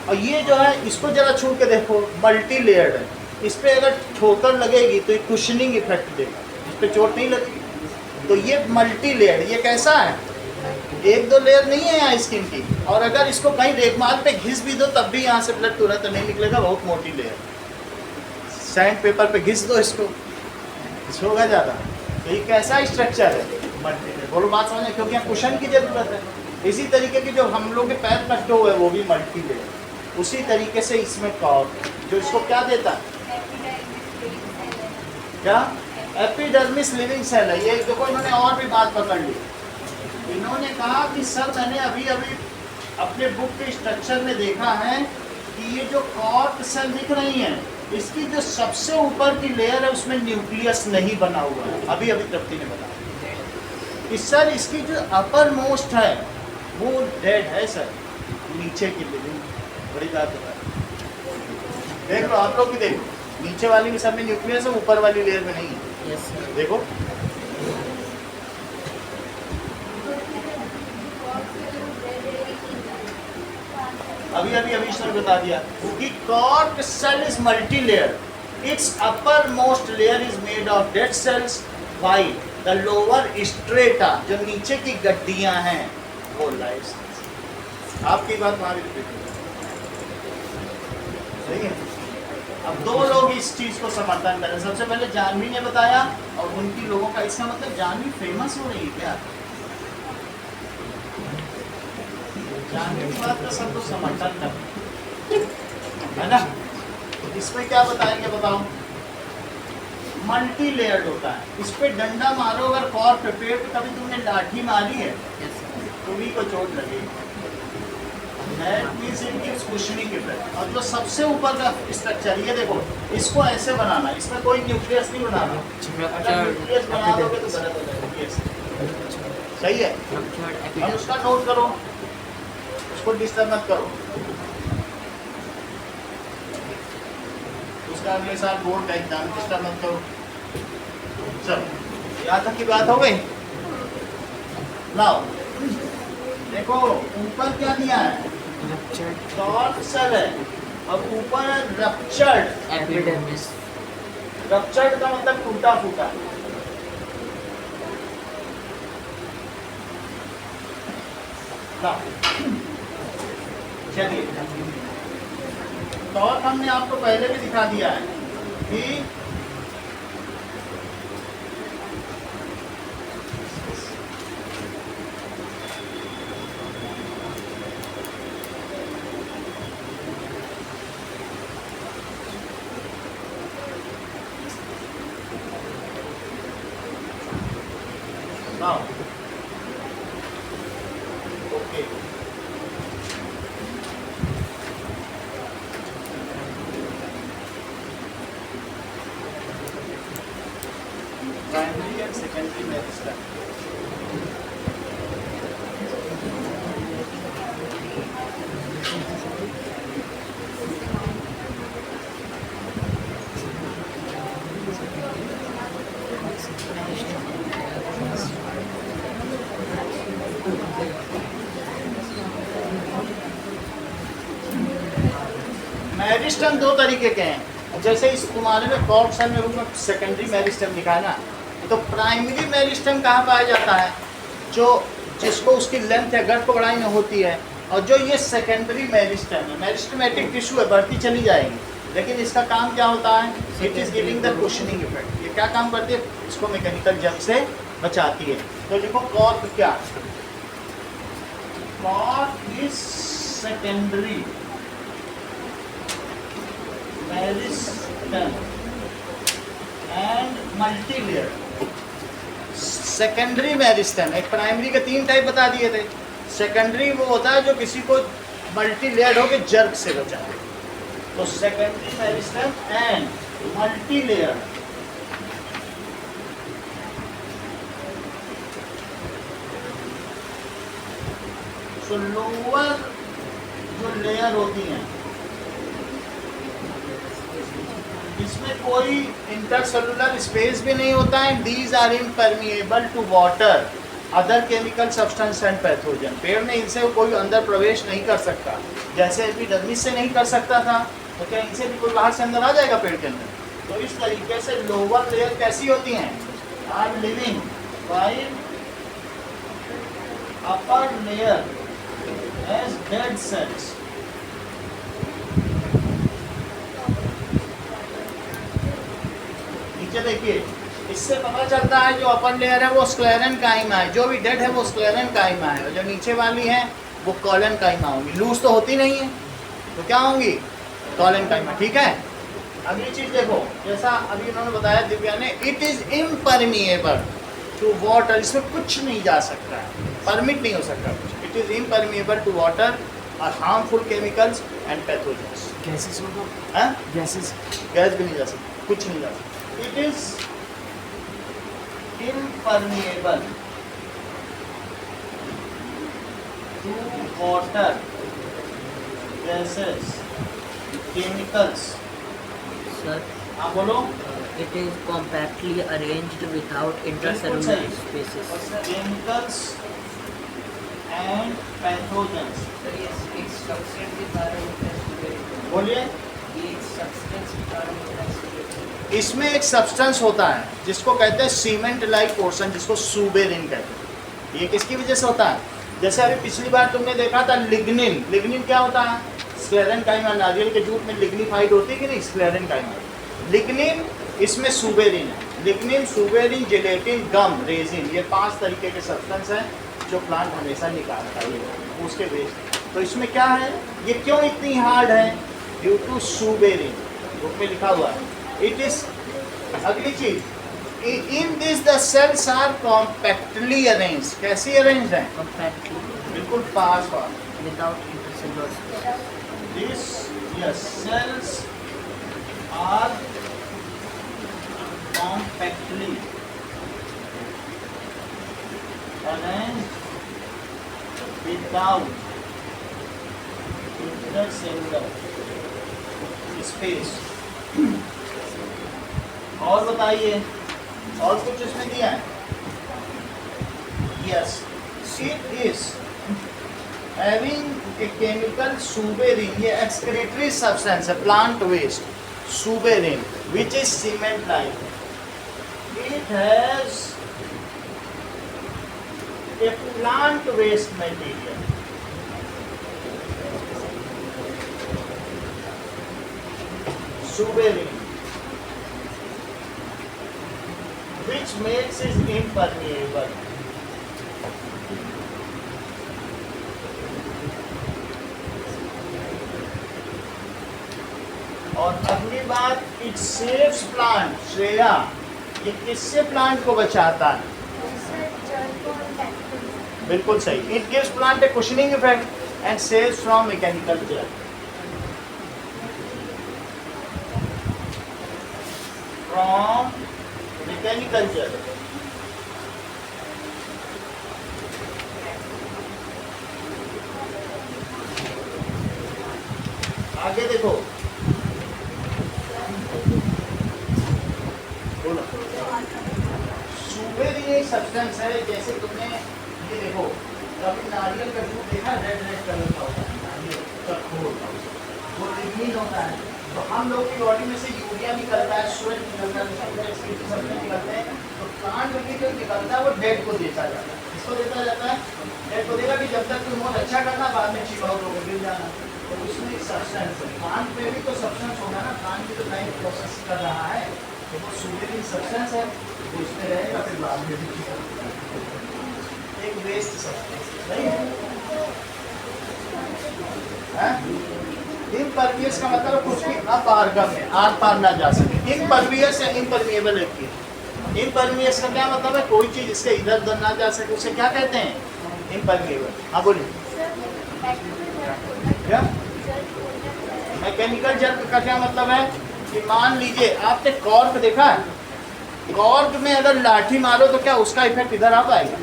और ये जो है इसको जरा छू के देखो, मल्टी लेयर्ड है। इस पे अगर ठोकर लगेगी तो ये कुशनिंग इफेक्ट देगा, इस पे चोट नहीं लगेगी। तो ये मल्टी लेयर्ड, ये कैसा है? एक दो लेयर नहीं है यहाँ स्किन की। और अगर इसको कहीं रेगमाल पे घिस भी दो तब भी यहाँ से ब्लड तुरंत नहीं निकलेगा, बहुत मोटी लेयर। सैंड पेपर पे घिस दो इसको, होगा ज़्यादा। तो ये कैसा स्ट्रक्चर है? Multi layer. बोलो बात समझे, क्योंकि यहाँ कुशन की जरूरत है। इसी तरीके की जो हम लोग के पैर कट्टे हुए वो भी मल्टी लेयर। उसी तरीके से इसमें कॉर्क जो इसको क्या देता है? क्या? एपिडर्मिस लिविंग सेल है। ये देखो इन्होंने और भी बात पकड़ ली। इन्होंने कहा कि सर मैंने अभी अभी अपने बुक के स्ट्रक्चर में देखा है कि ये जो कॉर्क सेल दिख रही हैं, इसकी जो सबसे ऊपर की लेयर है उसमें न्यूक्लियस नहीं बना हुआ है। अभी अभी तृप्ति ने बताया कि सर इसकी जो अपर मोस्ट है वो डेड है सर, नीचे की लिविंग। बड़ी बात बता, देख लो आप लोग भी देखो, नीचे वाली में सब में न्यूक्लियस है, ऊपर वाली लेयर में नहीं है। Yes sir. देखो अभी अभी अभी बता दिया कि cork cell is multi layer. Its upper most layer is made of dead cells while the lower strata, जो नीचे की गड्डियां हैं वो लाइव सेल्स। आपकी बात वहां भी रिपीट सही है। अब दो लोग इस चीज को समर्थन करें। सबसे पहले जानवी ने बताया और उनकी लोगों का, इसका मतलब जानवी फेमस हो रही है क्या? जानवी की बात का सब लोग समर्थन कर, है ना? इसमें क्या बताएंगे बताओ? मल्टी लेयर्ड होता है। इस पे डंडा मारो अगर कॉर्क पे, पेड़ पे कभी तुमने लाठी मारी है तुम्ही को चोट लगेगी। और जो सबसे ऊपर का स्ट्रक्चर ये देखो, इसको ऐसे बनाना, इसमें कोई न्यूक्लियस नहीं बनाना। अगर न्यूक्लियस बना दोगे तो गलत हो जाएगा। सही है? अब उसका नोट करो, उसको डिस्टर्ब मत करो। उसका अगले साल बोर्ड का एग्जाम, डिस्टर्ब मत करो। चलो यहाँ तक की बात हो गई। नाउ देखो ऊपर क्या दिया है? कॉर्क सेल है और ऊपर है रप्चर्ड एपिडर्मिस। रप्चर्ड का मतलब टूटा फूटा। चलिए, कॉर्क हमने आपको पहले भी दिखा दिया है कि okay primary and secondary meristem. Meristem दो तरीके के हैं। जैसे इस तुम्हारे में कॉर्क सेल में सेकेंडरी मेरिस्टेम लिखा है ना, तो प्राइमरी मेरिस्टेम कहाँ पाया जाता है? जो जिसको उसकी लेंथ या गट पकड़ाई में होती है। और जो ये सेकेंडरी मेरिस्टेम है, मेरिस्टेमेटिक टिश्यू है, बढ़ती चली जाएगी, लेकिन इसका काम क्या होता है? It is giving the cushioning effect. ये क्या काम करती है? इसको मैकेनिकल जंप से बचाती है। तो लिखो कॉर्क क्या, cork is secondary meristem and multilayer. Secondary meristem, एक प्राइमरी के 3 टाइप बता दिए थे। सेकेंडरी वो होता है जो किसी को मल्टी लेयर्ड होके जर्क से बचाए। तो secondary meristem and multi layer. तो लोअर जो लेयर होती हैं इसमें कोई इंटरसेलुलर स्पेस भी नहीं होता है। These are impermeable to water, other chemical substance and pathogen. पेड़ में इनसे कोई अंदर प्रवेश नहीं कर सकता, जैसे एपिडर्मिस से नहीं कर सकता था, तो क्या इनसे भी कोई बाहर से अंदर आ जाएगा पेड़ के अंदर? तो इस तरीके से लोअर लेयर कैसी होती हैं, are living while upper layer as dead cells. नीचे देखिए, इससे पता चलता है जो अपर लेयर है वो स्क्लेरन काइमा है, जो भी डेड है वो स्क्लेरन काइमा है, और जो नीचे वाली है वो कॉलन काइमा होंगी। लूज तो होती नहीं है तो क्या होंगी, कॉलन काइमा। ठीक है, अगली चीज देखो, जैसा अभी उन्होंने बताया दिव्या ने, it is impermeable to water, इसमें कुछ नहीं जा सकता है, परमिट नहीं हो सकता कुछ। It is impermeable to water और harmful chemicals and pathogens. Gases होगा, हाँ, गैसेस, गैस भी नहीं जा सकती, कुछ नहीं जा सकता। It is impermeable to water, gases, chemicals। Sir, हाँ बोलो। it is compactly arranged without intercellular spaces. Chemicals and pathogens। Sir ये एक सब्सटेंस के बारे में इंटरेस्ट बोलिए। ये एक सब्सटेंस के बारे में इंटरेस्ट। इसमें एक सब्सटेंस होता है जिसको कहते हैं सीमेंट लाइक पोर्शन, जिसको सुबेरिन कहते हैं। ये किसकी वजह से होता है, जैसे अभी पिछली बार तुमने देखा था लिग्निन। लिग्निन क्या होता है, स्क्लेरन काइमा। नारियल के जूट में लिग्निफाइड होती है कि नहीं, स्क्लेरन काइमा। लिग्निन, इसमें सुबेरिन है। लिग्निन, सुबेरिन, जिलेटिन, गम, रेजिन, ये 5 तरीके के सब्सटेंस हैं जो प्लांट हमेशा निकालता है उसके वेस्ट। तो इसमें क्या है, ये क्यों इतनी हार्ड है, ड्यू टू सुबेरिन, बुक में लिखा हुआ है। इट इज, अगली चीज, in this the cells are compactly arrange. कैसी अरेंज है, Compactly बिल्कुल पास पास। without intercellular spaces. This yes cells are compactly arrange without intercellular space. और बताइए, और कुछ इसमें दिया है? Yes, it is having a chemical suberin, ये एक्सक्रीटरी सब्सटेंस है, plant waste, suberin, which is cement like. It has a plant waste material, suberin, which makes it impermeable। और अगली बात, इट सेव्स प्लांट। श्रेया, ये किससे प्लांट को बचाता है? बिल्कुल सही। It gives plant A cushioning effect and saves from mechanical jerk. From mechanical jerk. आगे देखो, बोलो। सुबेरिन एक सब्सटेंस है, जैसे तुमने ये देखो, कभी नारियल का दूध देखा, रेड रेड कलर का होता है, नारियल का खोल होता है, वो लिग्निन होता है। तो हम लोग की बॉडी में से यूरिया निकलता है, स्वेट निकलता है, सब निकलते हैं। तो प्लांट में जो निकलता है वो डेड को देता जाता है। इसको देता जाता है, डेड को देगा कि जब तक तुम बहुत अच्छा करना, बाद में चिप आउट होकर गिर जाना। तो उसमें एक सब्सटेंस है, प्लांट में भी तो सब्सटेंस होगा ना, प्लांट भी तो लाइफ प्रोसेस कर रहा है। सुगरी सब्सटेंस है, वो उसमें रहेगा, फिर बाद में एक वेस्ट सब्सटेंस, सही है? इम्परवियस का मतलब कुछ भी अपारगम है, आर पार ना जा सके। इम्परवियस या इम्परमिएबल है। इम्परवियस का क्या मतलब है? कोई चीज इसके इधर उधर ना जा सके, उसे क्या कहते हैं? इम्परमिएबल। हाँ बोलिए। क्या मैकेनिकल जर्क का क्या मतलब है? कि मान लीजिए आपने कॉर्क देखा है, कॉर्क में अगर लाठी मारो तो क्या उसका इफेक्ट इधर आ पाएगा?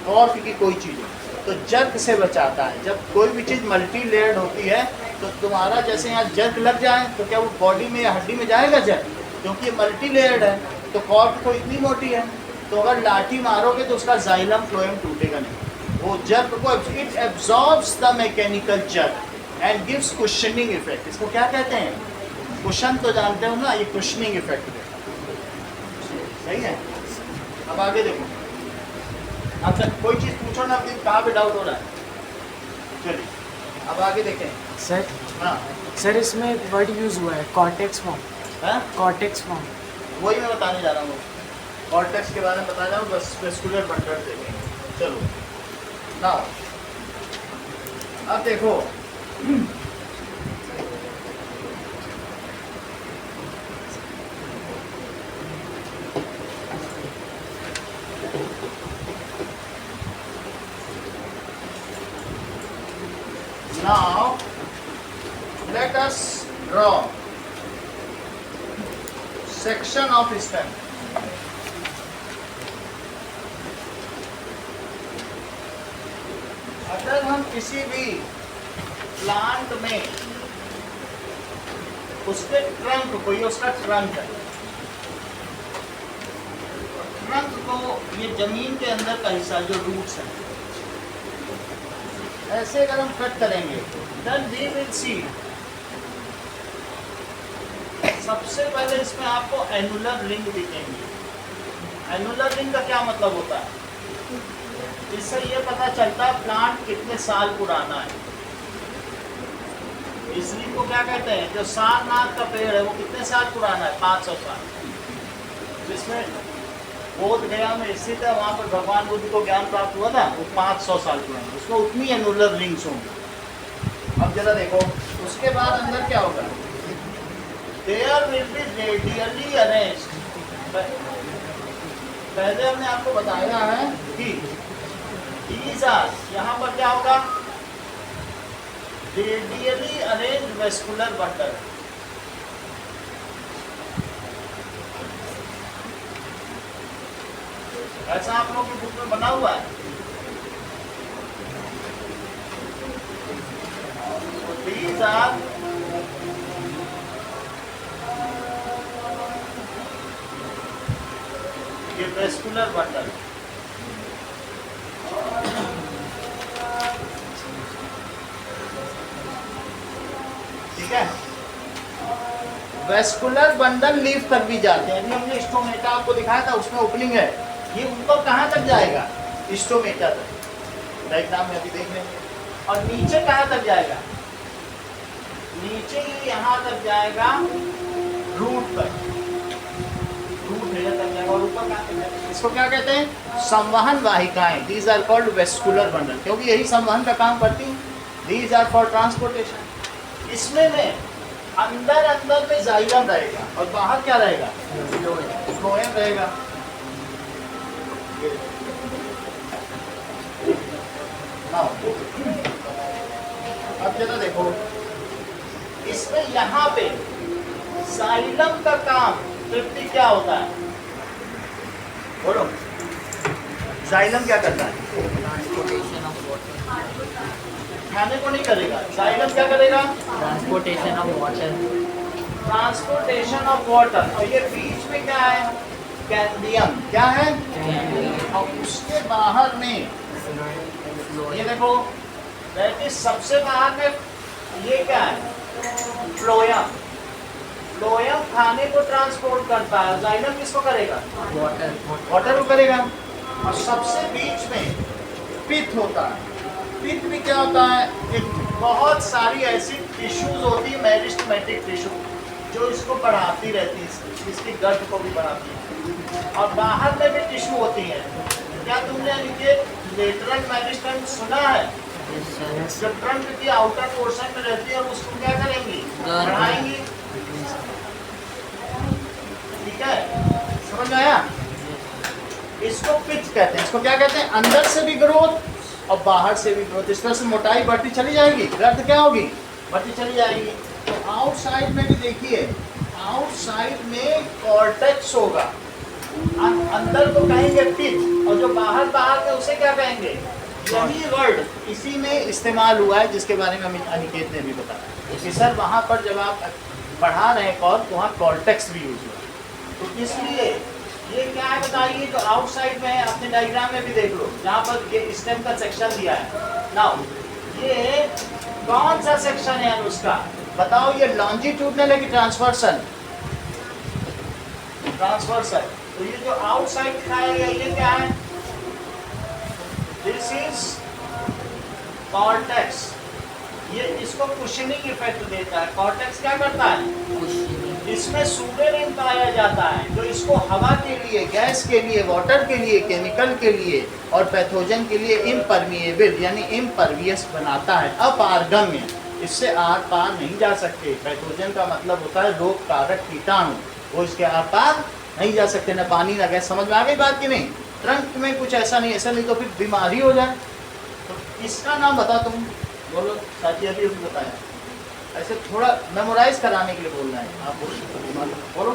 कॉर्क की कोई चीज तो जर्क से बचाता है। जब कोई भी चीज मल्टी लेयर्ड होती है तो तुम्हारा जैसे यहाँ जर्क लग जाए तो क्या वो बॉडी में या हड्डी में जाएगा जर्क? क्योंकि ये मल्टी लेयर्ड है, तो कॉर्क तो इतनी मोटी है, तो अगर लाठी मारोगे तो उसका जाइलम फ्लोएम टूटेगा नहीं। वो जर्क को it absorbs the mechanical jerk and gives cushioning effect. इसको क्या कहते हैं? कुशन तो जानते हो ना, ये कुशनिंग इफेक्ट देता। सही है? अब आगे देखो, अब तक कोई चीज पूछो ना, अपनी कहाँ पे डाउट हो रहा है? चलिए अब आगे देखें। सर हाँ सर इसमें एक वर्ड यूज हुआ है कॉर्टेक्स फॉर्म। हाँ, कॉर्टेक्स फॉर्म वही मैं बताने जा रहा हूँ। कॉर्टेक्स के बारे में बता रहा हूँ, बस वेस्कुलर बंडल देखेंगे। चलो ना, अब देखो now let us draw section of stem. अगर हम किसी भी प्लांट में उसके ट्रंक को, ये उसका ट्रंक है, ट्रंक को, ये जमीन के अंदर का हिस्सा जो रूट्स है, ऐसे अगर हम कट करेंगे then we will see, सबसे पहले इसमें आपको एनुलर रिंग दिखेंगे। एनुलर रिंग का क्या मतलब होता है? इससे ये पता चलता है प्लांट कितने साल पुराना है। इस रिंग को क्या कहते हैं? जो सारनाथ का पेड़ है वो कितने साल पुराना है? 500 साल। जिसमें बोध गया में स्थित है, वहाँ पर भगवान बुद्ध को ज्ञान प्राप्त हुआ था, वो 500 साल पुराना, उसमें उतनी एनुलर रिंग्स होंगी। अब जरा देखो, उसके बाद अंदर क्या होगा? There will be radially arranged. पहले हमने आपको बताया है कि these are, यहाँ पर क्या होगा? Radially arranged vascular bundle. ऐसा आप लोगों की बुक में बना हुआ है। These are ये वेस्कुलर बंडल। ठीक है, वेस्कुलर बंडल लीव तक भी जाते हैं। अभी हमने स्टोमेटा आपको दिखाया था, उसमें ओपनिंग है। ये ऊपर कहाँ तक जाएगा? स्टोमेटा तक, डायग्राम में अभी देख लेंगे। और नीचे कहाँ तक जाएगा? नीचे ही यहाँ तक जाएगा, रूट तक, रूट लेयर तक जाएगा। और ऊपर कहाँ तक जाएगा? इसको क्या कहते हैं? संवहन वाहिकाएं। These are called vascular bundle, क्योंकि यही संवहन का काम करती हैं। These are for transportation. इसमें में अंदर अंदर में जाइलम रहेगा और बाहर क्या रहेगा? फ्लोएम रहेगा। अब जरा देखो, इसमें यहाँ पे जाइलम का काम तृप्ति क्या होता है? बोलो, जाइलम क्या करता है? Transportation of water. खाने को नहीं करेगा, जाइलम क्या करेगा? Transportation of water. Transportation of water. और ये बीच में क्या है? कैंडियम। क्या है? और उसके बाहर में ये देखो, दैट इज सबसे बाहर में ये क्या है? फ्लोएम। फ्लोएम खाने को ट्रांसपोर्ट करता है, जाइलम किसको करेगा? वाटर। वाटर को करेगा। और सबसे बीच में पित्त होता है। पित्त भी क्या होता है? एक बहुत सारी ऐसी टिश्यूज होती है, मेरिस्टेमेटिक टिश्यू, जो इसको बढ़ाती रहती है, इसकी गर्द को भी बढ़ाती है। और बाहर में भी टिश्यू होती है। क्या तुमने इनके लेटरल मेरिस्टेम सुना है? Yes, sir. जो ट्रंक की आउटर पोर्शन में रहती है उसको क्या करेंगी? बढ़ाएंगी। ठीक है, समझ में आया? इसको पिच कहते हैं। इसको क्या कहते हैं? अंदर से भी ग्रोथ और बाहर से भी ग्रोथ। इस तरह से मोटाई बढ़ती चली जाएगी, गर्द क्या होगी? बढ़ती चली जाएगी। तो आउटसाइड में भी देखिए, आउटसाइड में कॉर्टेक्स होगा, अंदर को कहेंगे पिच, और जो बाहर में उसे क्या कहेंगे? यही वर्ड इसी में इस्तेमाल हुआ है जिसके बारे में हमें अनिकेत ने भी बताया कि सर वहाँ पर जब आप बढ़ा रहे हैं कॉर्ड तो वहाँ कॉर्टेक्स भी यूज हुआ। तो इसलिए ये क्या है बताइए, जो आउटसाइड में है, अपने डायग्राम में भी देख लो, जहाँ पर ये स्टेम का सेक्शन दिया है। नाउ ये कौन सा सेक्शन है उसका बताओ? ये लॉन्जिट्यूडनल है कि ट्रांसवर्सल? ट्रांसवर्सल। तो ये जो आउटसाइड दिखाया गया ये क्या है? This is cortex. ये इसको कुशनिंग इफेक्ट देता है। कॉर्टेक्स क्या करता है? इसमें सुबेरिन पाया जाता है जो इसको हवा के लिए, गैस के लिए, वाटर के लिए, केमिकल के लिए और पैथोजन के लिए इम्परमिएबल यानी इम्परवियस बनाता है, अपारगम्य। इससे आर पार नहीं जा सकते। पैथोजन का मतलब होता है रोग कारक कीटाणु, वो इसके आर पार नहीं जा सकते, न पानी न गैस। समझ में आ गई बात कि नहीं? ट्रंक में कुछ ऐसा नहीं, ऐसा नहीं तो फिर बीमारी हो जाए। तो इसका नाम बता तुम, बोलो। साथी अभी भी बताया, ऐसे थोड़ा मेमोराइज कराने के लिए बोलना है। आप बोलो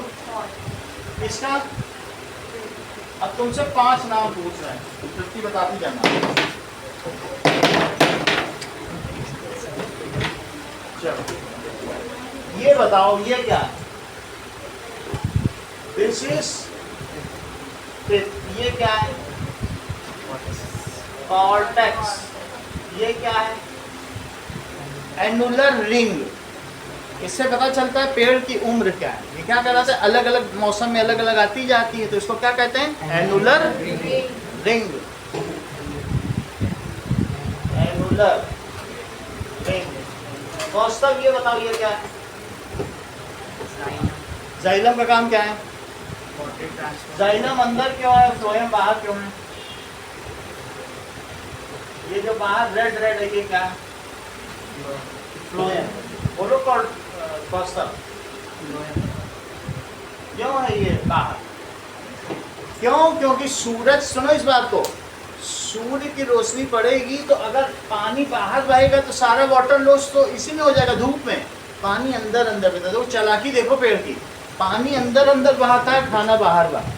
इसका। अब तुमसे 5 नाम पूछ रहे हैं, प्रति बताती जाना। चलो ये बताओ, ये क्या है? दिस इज, ये क्या है? कॉर्टेक्स। ये क्या है? Annular ring. इससे पता चलता है पेड़ की उम्र क्या है। ये क्या कहलाता है? अलग अलग मौसम में अलग अलग आती जाती है, तो इसको क्या कहते हैं? Annular ring. Annular ring. वास्तव ये बताओ ये क्या है? जाइलम का काम क्या है? जाइलम अंदर क्यों है, फ्लोएम बाहर क्यों है? ये जो बाहर रेड रेड है ये क्या है? फ्लोएम। बोलो कौस्तव, क्यों है ये बाहर? क्यों? क्योंकि सूरज, सुनो इस बात को, सूर्य की रोशनी पड़ेगी तो अगर पानी बाहर बहेगा तो सारा वाटर लॉस तो इसी में हो जाएगा, धूप में। पानी अंदर अंदर बहता है। तो चालाकी देखो पेड़ की, पानी अंदर अंदर बहाता है, खाना बाहर बहा।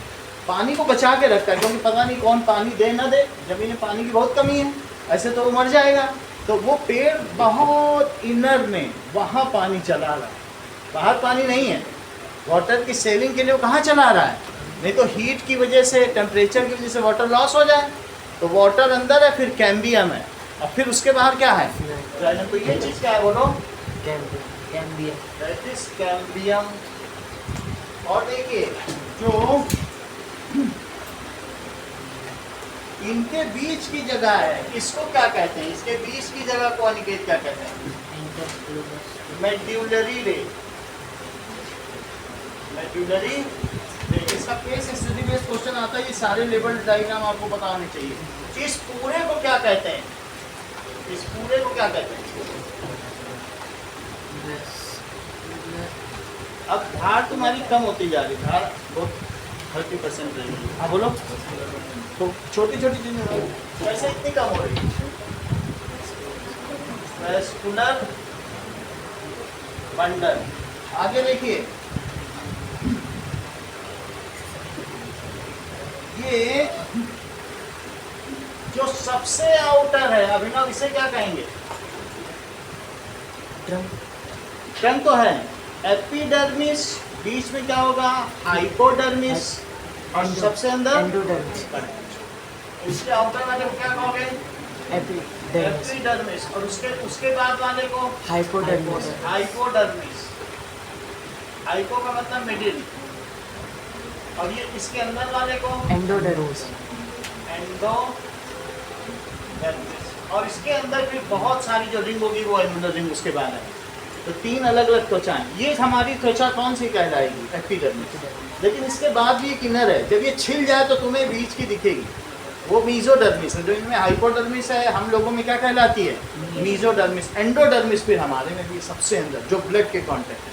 पानी को बचा के रखता है क्योंकि पता नहीं कौन पानी दे ना दे, जमीन में पानी की बहुत कमी है, ऐसे तो वो मर जाएगा। तो वो पेड़ बहुत इनर में वहाँ पानी चला रहा है, बाहर पानी नहीं है। वाटर की सेविंग के लिए वो कहाँ चला रहा है? नहीं तो हीट की वजह से, टेम्परेचर की वजह से वाटर लॉस हो जाए। तो वाटर अंदर है, फिर कैम्बियम है, और फिर उसके बाहर क्या है? तो ये चीज़ क्या है बोलो? कैम्बियम। और देखिए जो इनके बीच की जगह है इसको क्या कहते हैं? इसके बीच की जगह को अनिकेत क्या कहते हैं? मेड्यूलरी रे। मेड्यूलरी रे। इसका केस स्टडी बेस्ड क्वेश्चन आता है, ये सारे लेवल डायग्राम आपको पता होने चाहिए। इस पूरे को क्या कहते हैं? इस पूरे को क्या कहते हैं? अब धार तुम्हारी कम होती जा रही, धार बहुत 30% रहेगी। हाँ बोलो। तो छोटी छोटी चीजें कैसे इतनी कम हो रही है? Vascular bundle. आगे देखिए, ये जो सबसे आउटर है अभिनव, इसे क्या कहेंगे? ट्रंक तो है। एपिडर्मिस, बीच में क्या होगा? हाइपोडर्मिस, और सबसे अंदर एंडोडर्मिस। इसके आउटर वाले को क्या कहोगे? एपिडर्मिस। और उसके बाद वाले को हाइपोडर्मिस। हाइपोडर्मिस। हाइपो का मतलब मिडिल, और ये इसके अंदर वाले को एंडोडर्मिस। एंडोडर्मिस। और इसके अंदर फिर बहुत सारी जो रिंग होगी वो एनुलर रिंग उसके बाद है। तो 3 अलग अलग त्वचा हैं। ये हमारी त्वचा कौन सी कहलाएगी? एपिडर्मिस। लेकिन इसके बाद भी एक इनर है, जब ये छिल जाए तो तुम्हें बीच की दिखेगी, वो मीजोडर्मिस है। जो इनमें हाइपोडर्मिस है, हम लोगों में क्या कहलाती है? मीजोडर्मिस। एंडोडर्मिस फिर हमारे में भी सबसे अंदर, जो ब्लड के कॉन्टेक्ट है।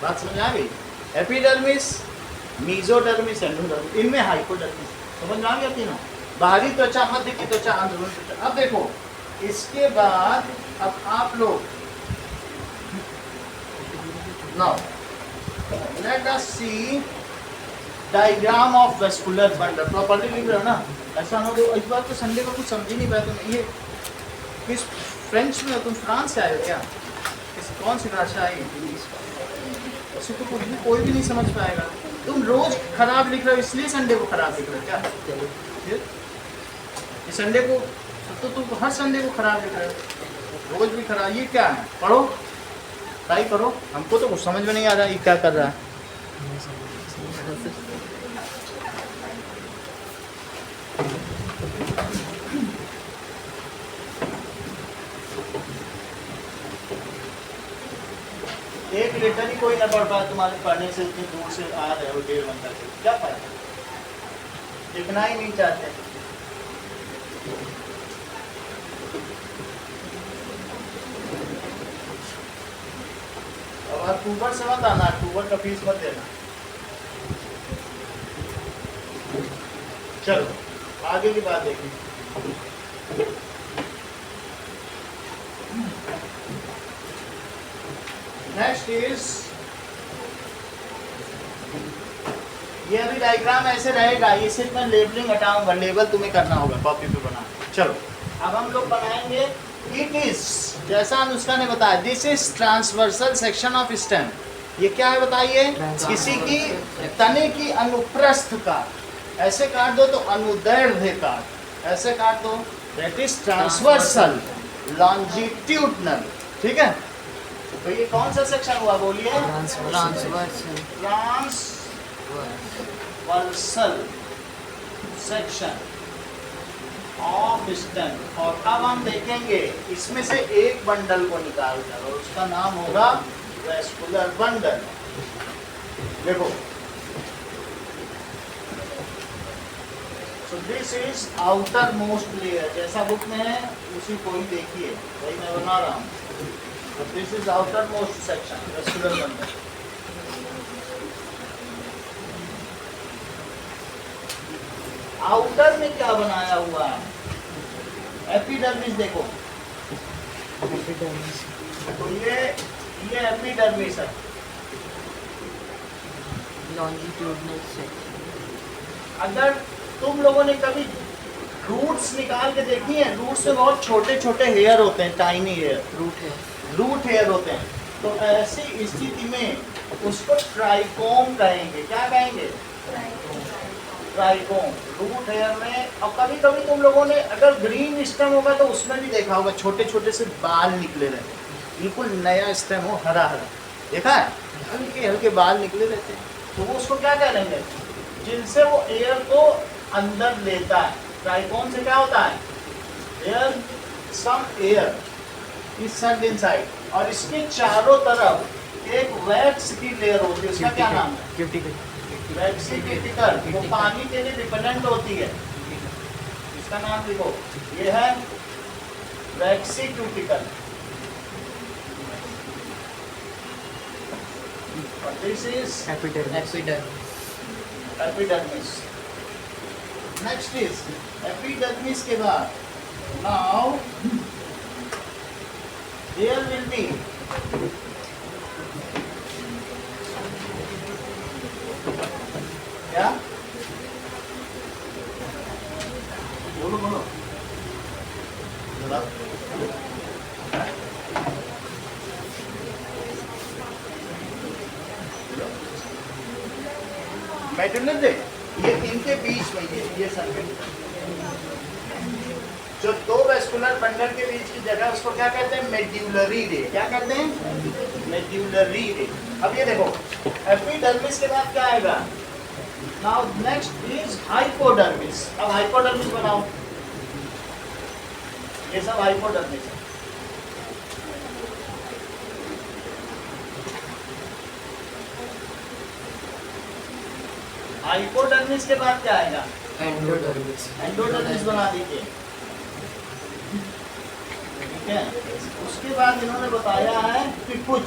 बात समझ आ गई? एपिडर्मिस, मीजोडर्मिस, एंडोडर्मिस, इनमें हाइपोडर्मिस। समझ आ गया तीनों? बाहरी त्वचा, मध्य की त्वचा, अंदरूनी त्वचा। अब देखो इसके बाद अब आप लोग now let us see diagram of vascular bundle. Properly लिख रहे हो ना? ऐसा ना हो इस बार तो संडे को कुछ समझ ही नहीं पाए तुम। ये किस फ्रेंच में हो तुम? फ्रांस से आए हो क्या? कौन सी भाषा आई? ऐसे तो कोई भी नहीं समझ पाएगा। तुम रोज खराब लिख रहे हो इसलिए संडे को खराब लिख रहे हो क्या? ये संडे को तो तुम हर संडे को खराब लिख रहे हो, रोज भी खराब। ये क्या है? पढ़ो, ट्राई करो। हमको तो कुछ समझ में नहीं आ रहा ये क्या कर रहा है। एक लेटर ही कोई ना पढ़ पाए तुम्हारे पढ़ने से, इतनी दूर से आ रहे हो 1.5 घंटा से, क्या फायदा? लिखना ही नहीं चाहते। अब अक्टूबर से मत आना, अक्टूबर का फीस मत देना। चलो आगे की बात देखिए। नेक्स्ट इज, ये अभी डायग्राम ऐसे रहेगा, ये सिर्फ मैं लेबलिंग हटाऊंगा, लेबल तुम्हें करना होगा कॉपी पे बना। चलो अब हम लोग बनाएंगे। इट इज, जैसा अनुष्का ने बताया, this is transversal section of stem. ये क्या है बताइए? किसी की तने की अनुप्रस्थ काट। ऐसे काट दो तो अनुदैर्ध्य काट, ऐसे काट दो दैट इज ट्रांसवर्सल लॉन्जिट्यूडनल। ठीक है, तो ये कौन सा सेक्शन हुआ बोलिए? Transversal section of stem. और अब हम देखेंगे इसमें से एक बंडल को निकाल कर, और उसका नाम होगा वेस्कुलर बंडल। देखो, so this is outer most layer, जैसा बुक में है उसी को ही देखिए, वही मैं बना रहा हूँ। So this is outermost section, vascular bundle. Outer में क्या बनाया हुआ है? एपिडर्मिस। देखो तो ये एपिडर्मिस है, लॉन्जिट्यूडनल सेक्शन। अगर तुम लोगों ने कभी रूट्स निकाल के देखी है, रूट्स में बहुत छोटे छोटे हेयर होते हैं, टाइनी हेयर, रूट हेयर होते हैं। तो ऐसी स्थिति में उसको ट्राइकोम कहेंगे। क्या कहेंगे? ट्राइकोम। रूट हेयर में, और कभी कभी तुम लोगों ने अगर ग्रीन स्टेम होगा तो उसमें भी देखा होगा छोटे छोटे से बाल निकले रहते हैं, बिल्कुल नया स्टेम हो, हरा हरा, देखा है? हल्के हल्के बाल निकले रहते हैं, तो वो उसको क्या कहेंगे? जिनसे वो एयर को अंदर लेता है। ट्राइकोम से क्या होता है? Air, some air is sucked inside, और इसके चारों तरफ एक वैक्स की लेयर होती है, उसका क्या नाम है? Waxy cuticle. वो पानी के लिए डिपेंडेंट होती है, इसका नाम लिखो, ये है waxy cuticle. This is epidermis. Next is epidermis के बाद नाउ देयर विल बी क्या? बोलो बोलो मेटुलर दे, ये इनके बीच में ये सर्किट, जो दो वेस्कुलर बंडल के बीच की जगह, उसको क्या कहते हैं? मेड्यूलरी रे। क्या कहते हैं? मेड्यूलरी रे। अब ये देखो, एपिडर्मिस के बाद क्या आएगा? Now next is hypodermis. अब हाइपोडर्मिस बनाओ, ये सब हाइपोडर्मिस है। हाइपोडर्मिस के बाद क्या आएगा? एंडोडर्मिस। एंडोडर्मिस बना दीजिए, ठीक है। उसके बाद इन्होंने बताया है कि कुछ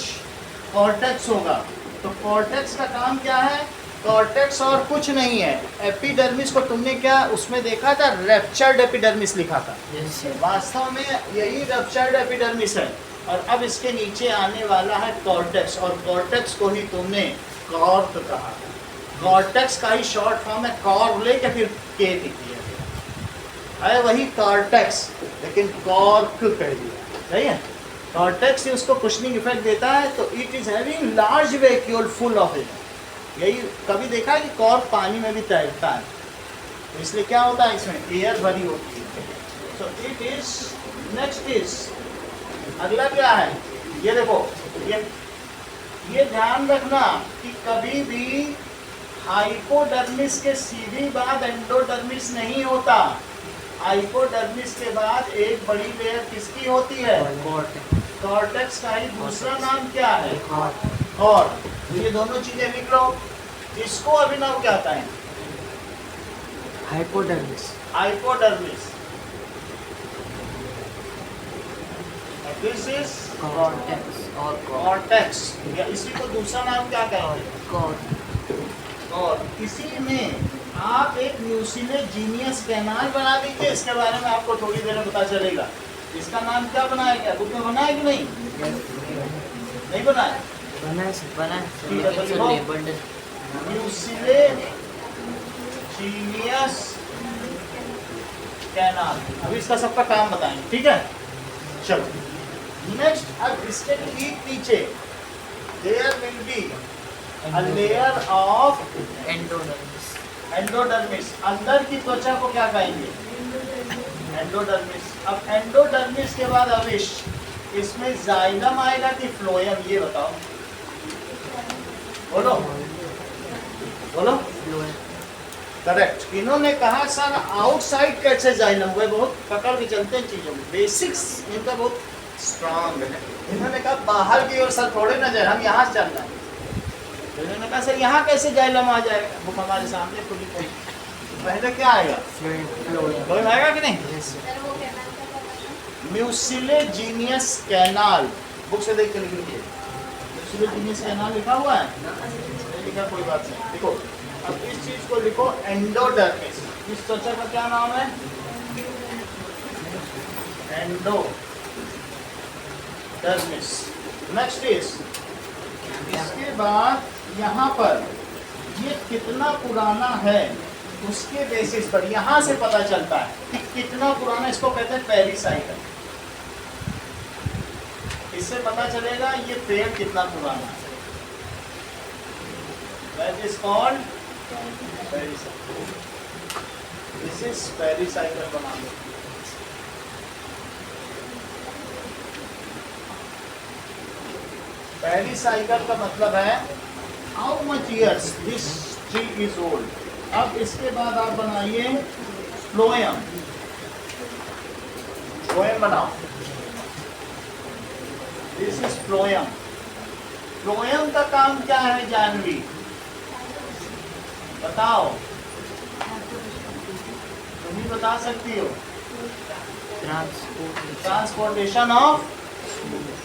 कॉर्टेक्स होगा। तो कॉर्टेक्स का काम क्या है? कॉर्टेक्स और कुछ नहीं है। एपिडर्मिस को तुमने क्या उसमें देखा था? रैप्चर्ड एपिडर्मिस लिखा था। यस वास्तव में यही रैप्चर्ड एपिडर्मिस है। और अब इसके नीचे आने वाला है कॉर्टेक्स, और कॉर्टेक्स को ही तुमने कॉर्क कहा। कॉर्टेक्स का ही शॉर्ट फॉर्म है कॉर्क, लेके फिर के लिख दिया है वही कॉर्टेक्स, लेकिन कॉर्क कह दिया, सही है। कॉर्टेक्स से उसको कुशनिंग इफेक्ट देता है। तो it is having large vacuole full of air. यही कभी देखा है कि कॉर्क पानी में भी तैरता है, तो इसलिए क्या होता है, इसमें एयर भरी होती है। So it is next is अगला क्या है? ये देखो, ये ध्यान रखना कि कभी भी हाइपोडर्मिस के सीधी बाद एंडोडर्मिस नहीं होता। हाइपोडर्मिस के बाद एक बड़ी लेयर किसकी होती है? कॉर्टेक्स का ही दूसरा नाम क्या है? और ये दोनों चीजें लिख लो। इसको अभिनव क्या कहते हैं? Hypodermis. Hypodermis. This is cortex और कॉर्टेक्स, या इसी को दूसरा नाम क्या कहेंगे? कॉर्ट। और इसी में आप एक म्यूसिलेजीनियस कैनाल बना दीजिए। इसके बारे में आपको थोड़ी देर में पता चलेगा। इसका नाम क्या बनाया गया? बुक में बनाया कि नहीं? नहीं बनाया? बना ठीक है, तो लिखो। Labelled mucilaginous canal. अभी इसका सबका काम बताएंगे, ठीक है। चलो नेक्स्ट, अब इसके ठीक पीछे there will be a layer of endodermis. Endodermis. अंदर की त्वचा को क्या कहेंगे? एंडोडर्मिस। अब एंडोडर्मिस के बाद अविश, इसमें जाइलम आएगा कि फ्लोएम? ये बताओ, बोलो बोलो। करेक्ट। इन्होंने कहा सर आउटसाइड कैसे जाइलम हुए? बहुत पकड़ के चलते हैं चीजों में, बेसिक्स इनका बहुत स्ट्रांग है। इन्होंने कहा बाहर की ओर सर थोड़े ना जाए, हम यहाँ से चल रहे हैं। तो इन्होंने कहा सर यहाँ कैसे जाइलम आ जाएगा? बुक हमारे सामने खुली पड़ी। पहले क्या आएगा? फ्लोएम आएगा कि नहीं? म्यूसिलेजीनियस कैनाल। बुक से देख के लिख लीजिए। म्यूसिलेजीनियस कैनाल लिखा हुआ है? नहीं लिखा, कोई बात नहीं, लिखो। अब इस चीज को लिखो एंडोडर्मिस। इस त्वचा का क्या नाम है? एंडोडर्मिस। नेक्स्ट इज, इसके बाद यहाँ पर ये कितना पुराना है उसके बेसिस पर यहाँ से पता चलता है कि कितना पुराना। इसको कहते हैं पेरिसाइकल। इससे पता चलेगा ये पेड़ कितना पुराना है। That is called pericycle. This is pericycle बना लो। पेरिसाइकल का मतलब है how much years this tree is old. अब इसके बाद आप बनाइए फ्लोएम। फ्लोएम बनाओ। This is phloem. फ्लोएम का काम क्या है जानवी? बताओ, तुम ही बता सकती हो। Transportation of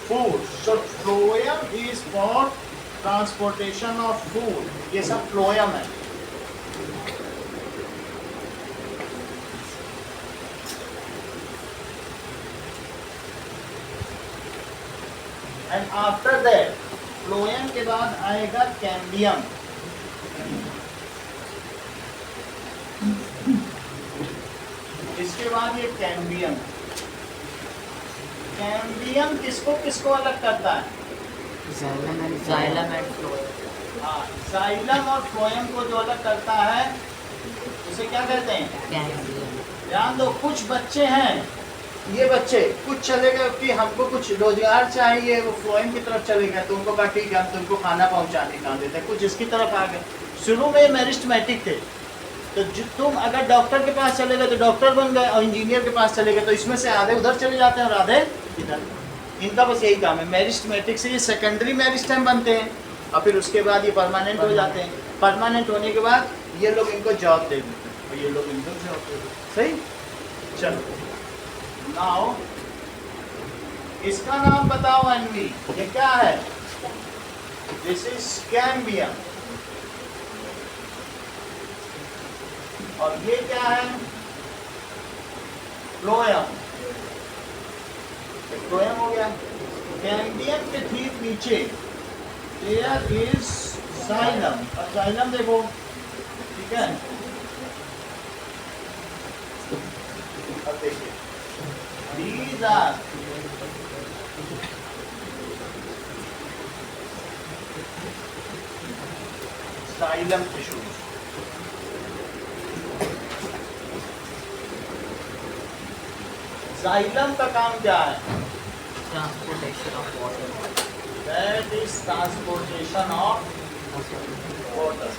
food. So phloem is for transportation of food. ये सब फ्लोएम है। एंड आफ्टर दैट फ्लोएम के बाद आएगा कैम्बियम। इसके बाद ये कैम्बियम। कैम्बियम किसको अलग करता है? Xylem and phloem. हाँ, जाइलम और फ्लोएम को जो अलग करता है उसे क्या कहते हैं? कैम्बियम। ध्यान दो, कुछ बच्चे हैं, ये बच्चे कुछ चले गए कि हमको कुछ रोजगार चाहिए, वो फ्लोएम की तरफ चले गए, तो उनको कहा ठीक है हम तुमको खाना पहुंचाने का देते हैं। कुछ इसकी तरफ आ गए। शुरू में मेरिस्टमेटिक थे, तो तुम अगर डॉक्टर के पास चले गए तो डॉक्टर बन गए, और इंजीनियर के पास चले गए तो इसमें से आधे उधर चले जाते हैं और आधे इधर। इनका बस यही काम है। मेरिस्टमेटिक से ये सेकेंडरी मेरिस्टेम बनते हैं, और फिर उसके बाद ये परमानेंट हो जाते हैं। परमानेंट होने के बाद ये लोग इनको जॉब दे देते हैं और ये लोग इनको जॉब दे देते हैं। सही, चलो नाउ इसका नाम बताओ एनवी, ये क्या है? This is cambium. और ये क्या है? फ्लोएम। फ्लोएम हो गया। कैम्बियम के ठीक नीचे देयर इज जाइलम। और जाइलम देखो, ठीक है। अब देखिए these are xylem tissues। Xylem का काम क्या है? Transportation of water. That is transportation of water।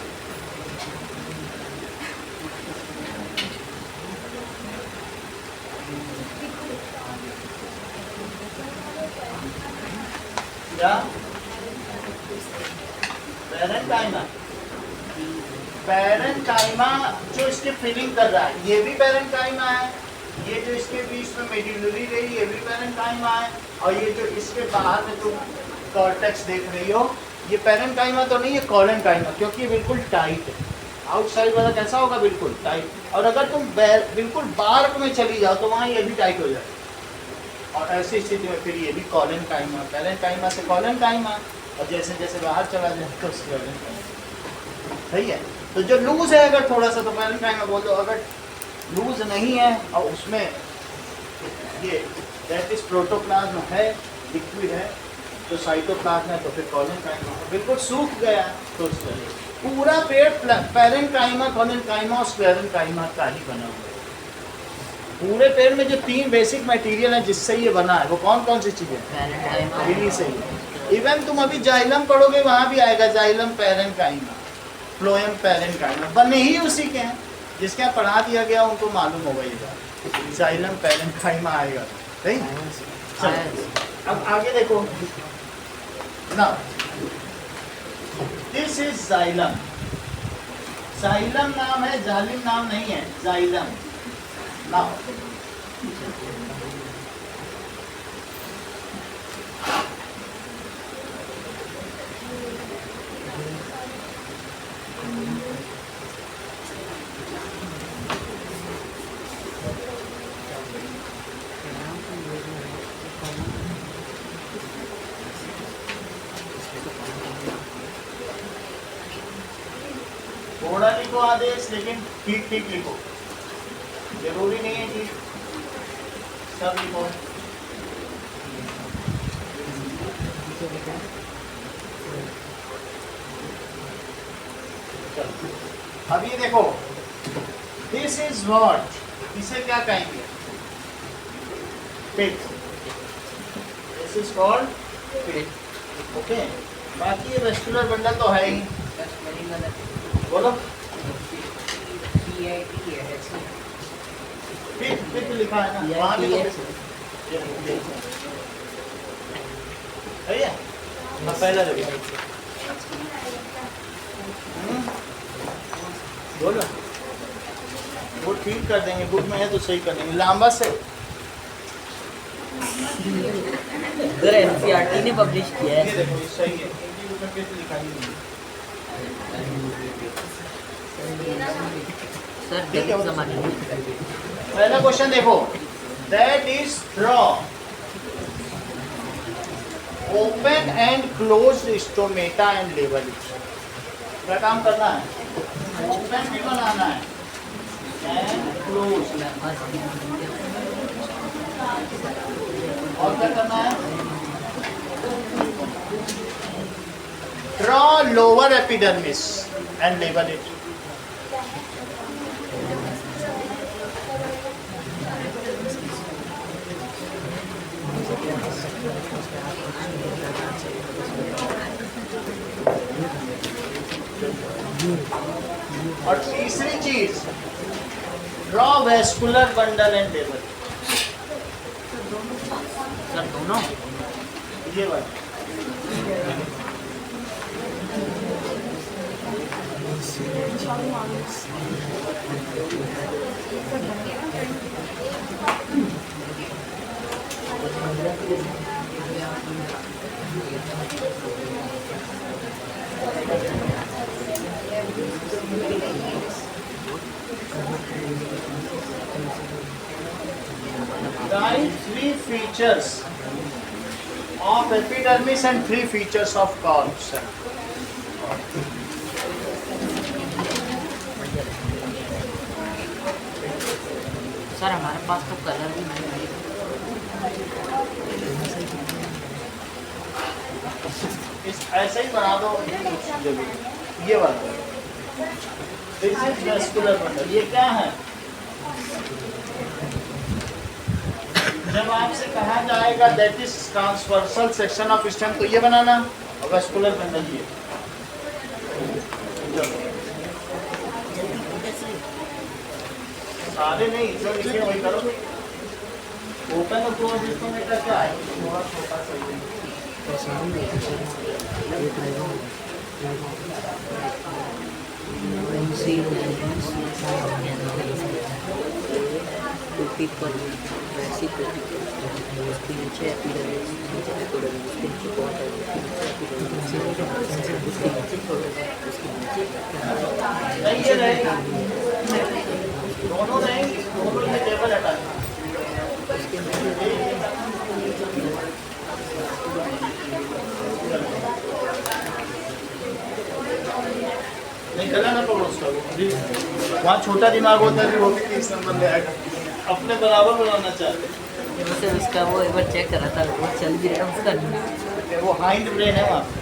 क्या? पैरेंकाइमा। पैरेंकाइमा जो इसके फिलिंग कर रहा है, ये भी पैरेंकाइमा है। ये जो इसके बीच में मेडुलरी रही, ये भी पैरेंकाइमा है। और ये जो इसके बाहर में तुम कॉर्टेक्स देख रही हो, ये पैरेंकाइमा तो नहीं, ये कॉलेनकाइमा, क्योंकि ये बिल्कुल टाइट है। आउटसाइड वाला कैसा होगा? बिल्कुल टाइट। और अगर तुम बिल्कुल बार्क में चली जाओ तो वहाँ ये भी टाइट हो जाए। और ऐसी स्थिति में फिर ये भी कॉलेनकाइमा, पैरेंकाइमा से कॉलेनकाइमा, और जैसे जैसे बाहर चला जाए तो स्क्लेरेनकाइमा। सही है। तो जो लूज है अगर थोड़ा सा तो पैरेंकाइमा बोल दो, अगर लूज नहीं है और उसमें ये दैट इज प्रोटोप्लाज्म है, लिक्विड है, तो साइटोप्लाज्म है, तो फिर कॉलेनकाइमा। बिल्कुल सूख गया तो पूरा पेड़ पैरेंकाइमा, कॉलेनकाइमा और स्क्लेरेनकाइमा का ही बना हुआ है। पूरे पेड़ में जो तीन बेसिक मटेरियल है जिससे ये बना है, वो कौन कौन सी चीजें? Parenchyma. इन्हीं से ही। इवन तुम अभी जाइलम पढ़ोगे वहां भी आएगा जाइलम पैरेंकाइमा, फ्लोएम पैरेंकाइमा, बने ही उसी के हैं। जिसके यहाँ पढ़ा दिया गया उनको मालूम होगा ये बात, जाइलम पैरेंकाइमा आएगा। सही। चलो अब आगे देखो ना, दिस इज जाइलम। जाइलम नाम है, जालिम नाम नहीं है, जाइलम नाउ। थोड़ा लिखो आदेश, लेकिन ठीक ठीक लिखो, जरूरी नहीं है कि सब लिखो। अब ये देखो, दिस इज व्हाट, इसे क्या कहेंगे? Pit. This is called pit. Okay, बाकी ये वेस्कुलर बंडल तो है ही। बोलो पिट, पिट लिखा है ना वहाँ भी, है पहला देखो। बोलो, वो ठीक कर देंगे, बुक में है तो सही कर देंगे। लांबा से अगर एनसीईआरटी ने पब्लिश किया ये है। देखो, ये सही है, इनकी बुक में पिट लिखा ही नहीं है। सर ठीक है, डेविड जमानी ने। पहला क्वेश्चन देखो, that is draw open and closed stomata and label it. क्या काम करना है? ओपन भी बनाना है एंड क्लोज, और क्या करना है? Draw lower epidermis and label it. और तीसरी चीज, draw vascular bundle and label. Sir दोनों ये वाला Write 3 features of epidermis and 3 features of corpse. Sir हमारे पास तो कलर भी नहीं है। इस ऐसे ही बना दो ये वाला। This is vascular bundle. ये क्या है? जब आपसे कहा जाएगा that is transversal section of stem तो ये बनाना और वेस्कुलर बंडल ये। सारे नहीं जो लिखे वही करो। ओपन और क्लोज इंस्ट्रूमेंट क्या है? बहुत छोटा सा टोपी पर वैसी टोपी उसके नीचे एपिडर्मिस, नीचे एपिडर्मिस, उसके नीचे कॉर्टेक्स, उसके नीचे नहीं ये रहेगा दोनों रहेंगे दोनों में टेबल हटा नहीं गला ना पकड़ो उसका वहाँ छोटा दिमाग होता है वो भी 30 नंबर ले आएगा अपने बराबर बनाना चाहते से उसका वो एक बार चेक करा था वो चल भी रहा उसका वो हाइंड ब्रेन है वहाँ पे।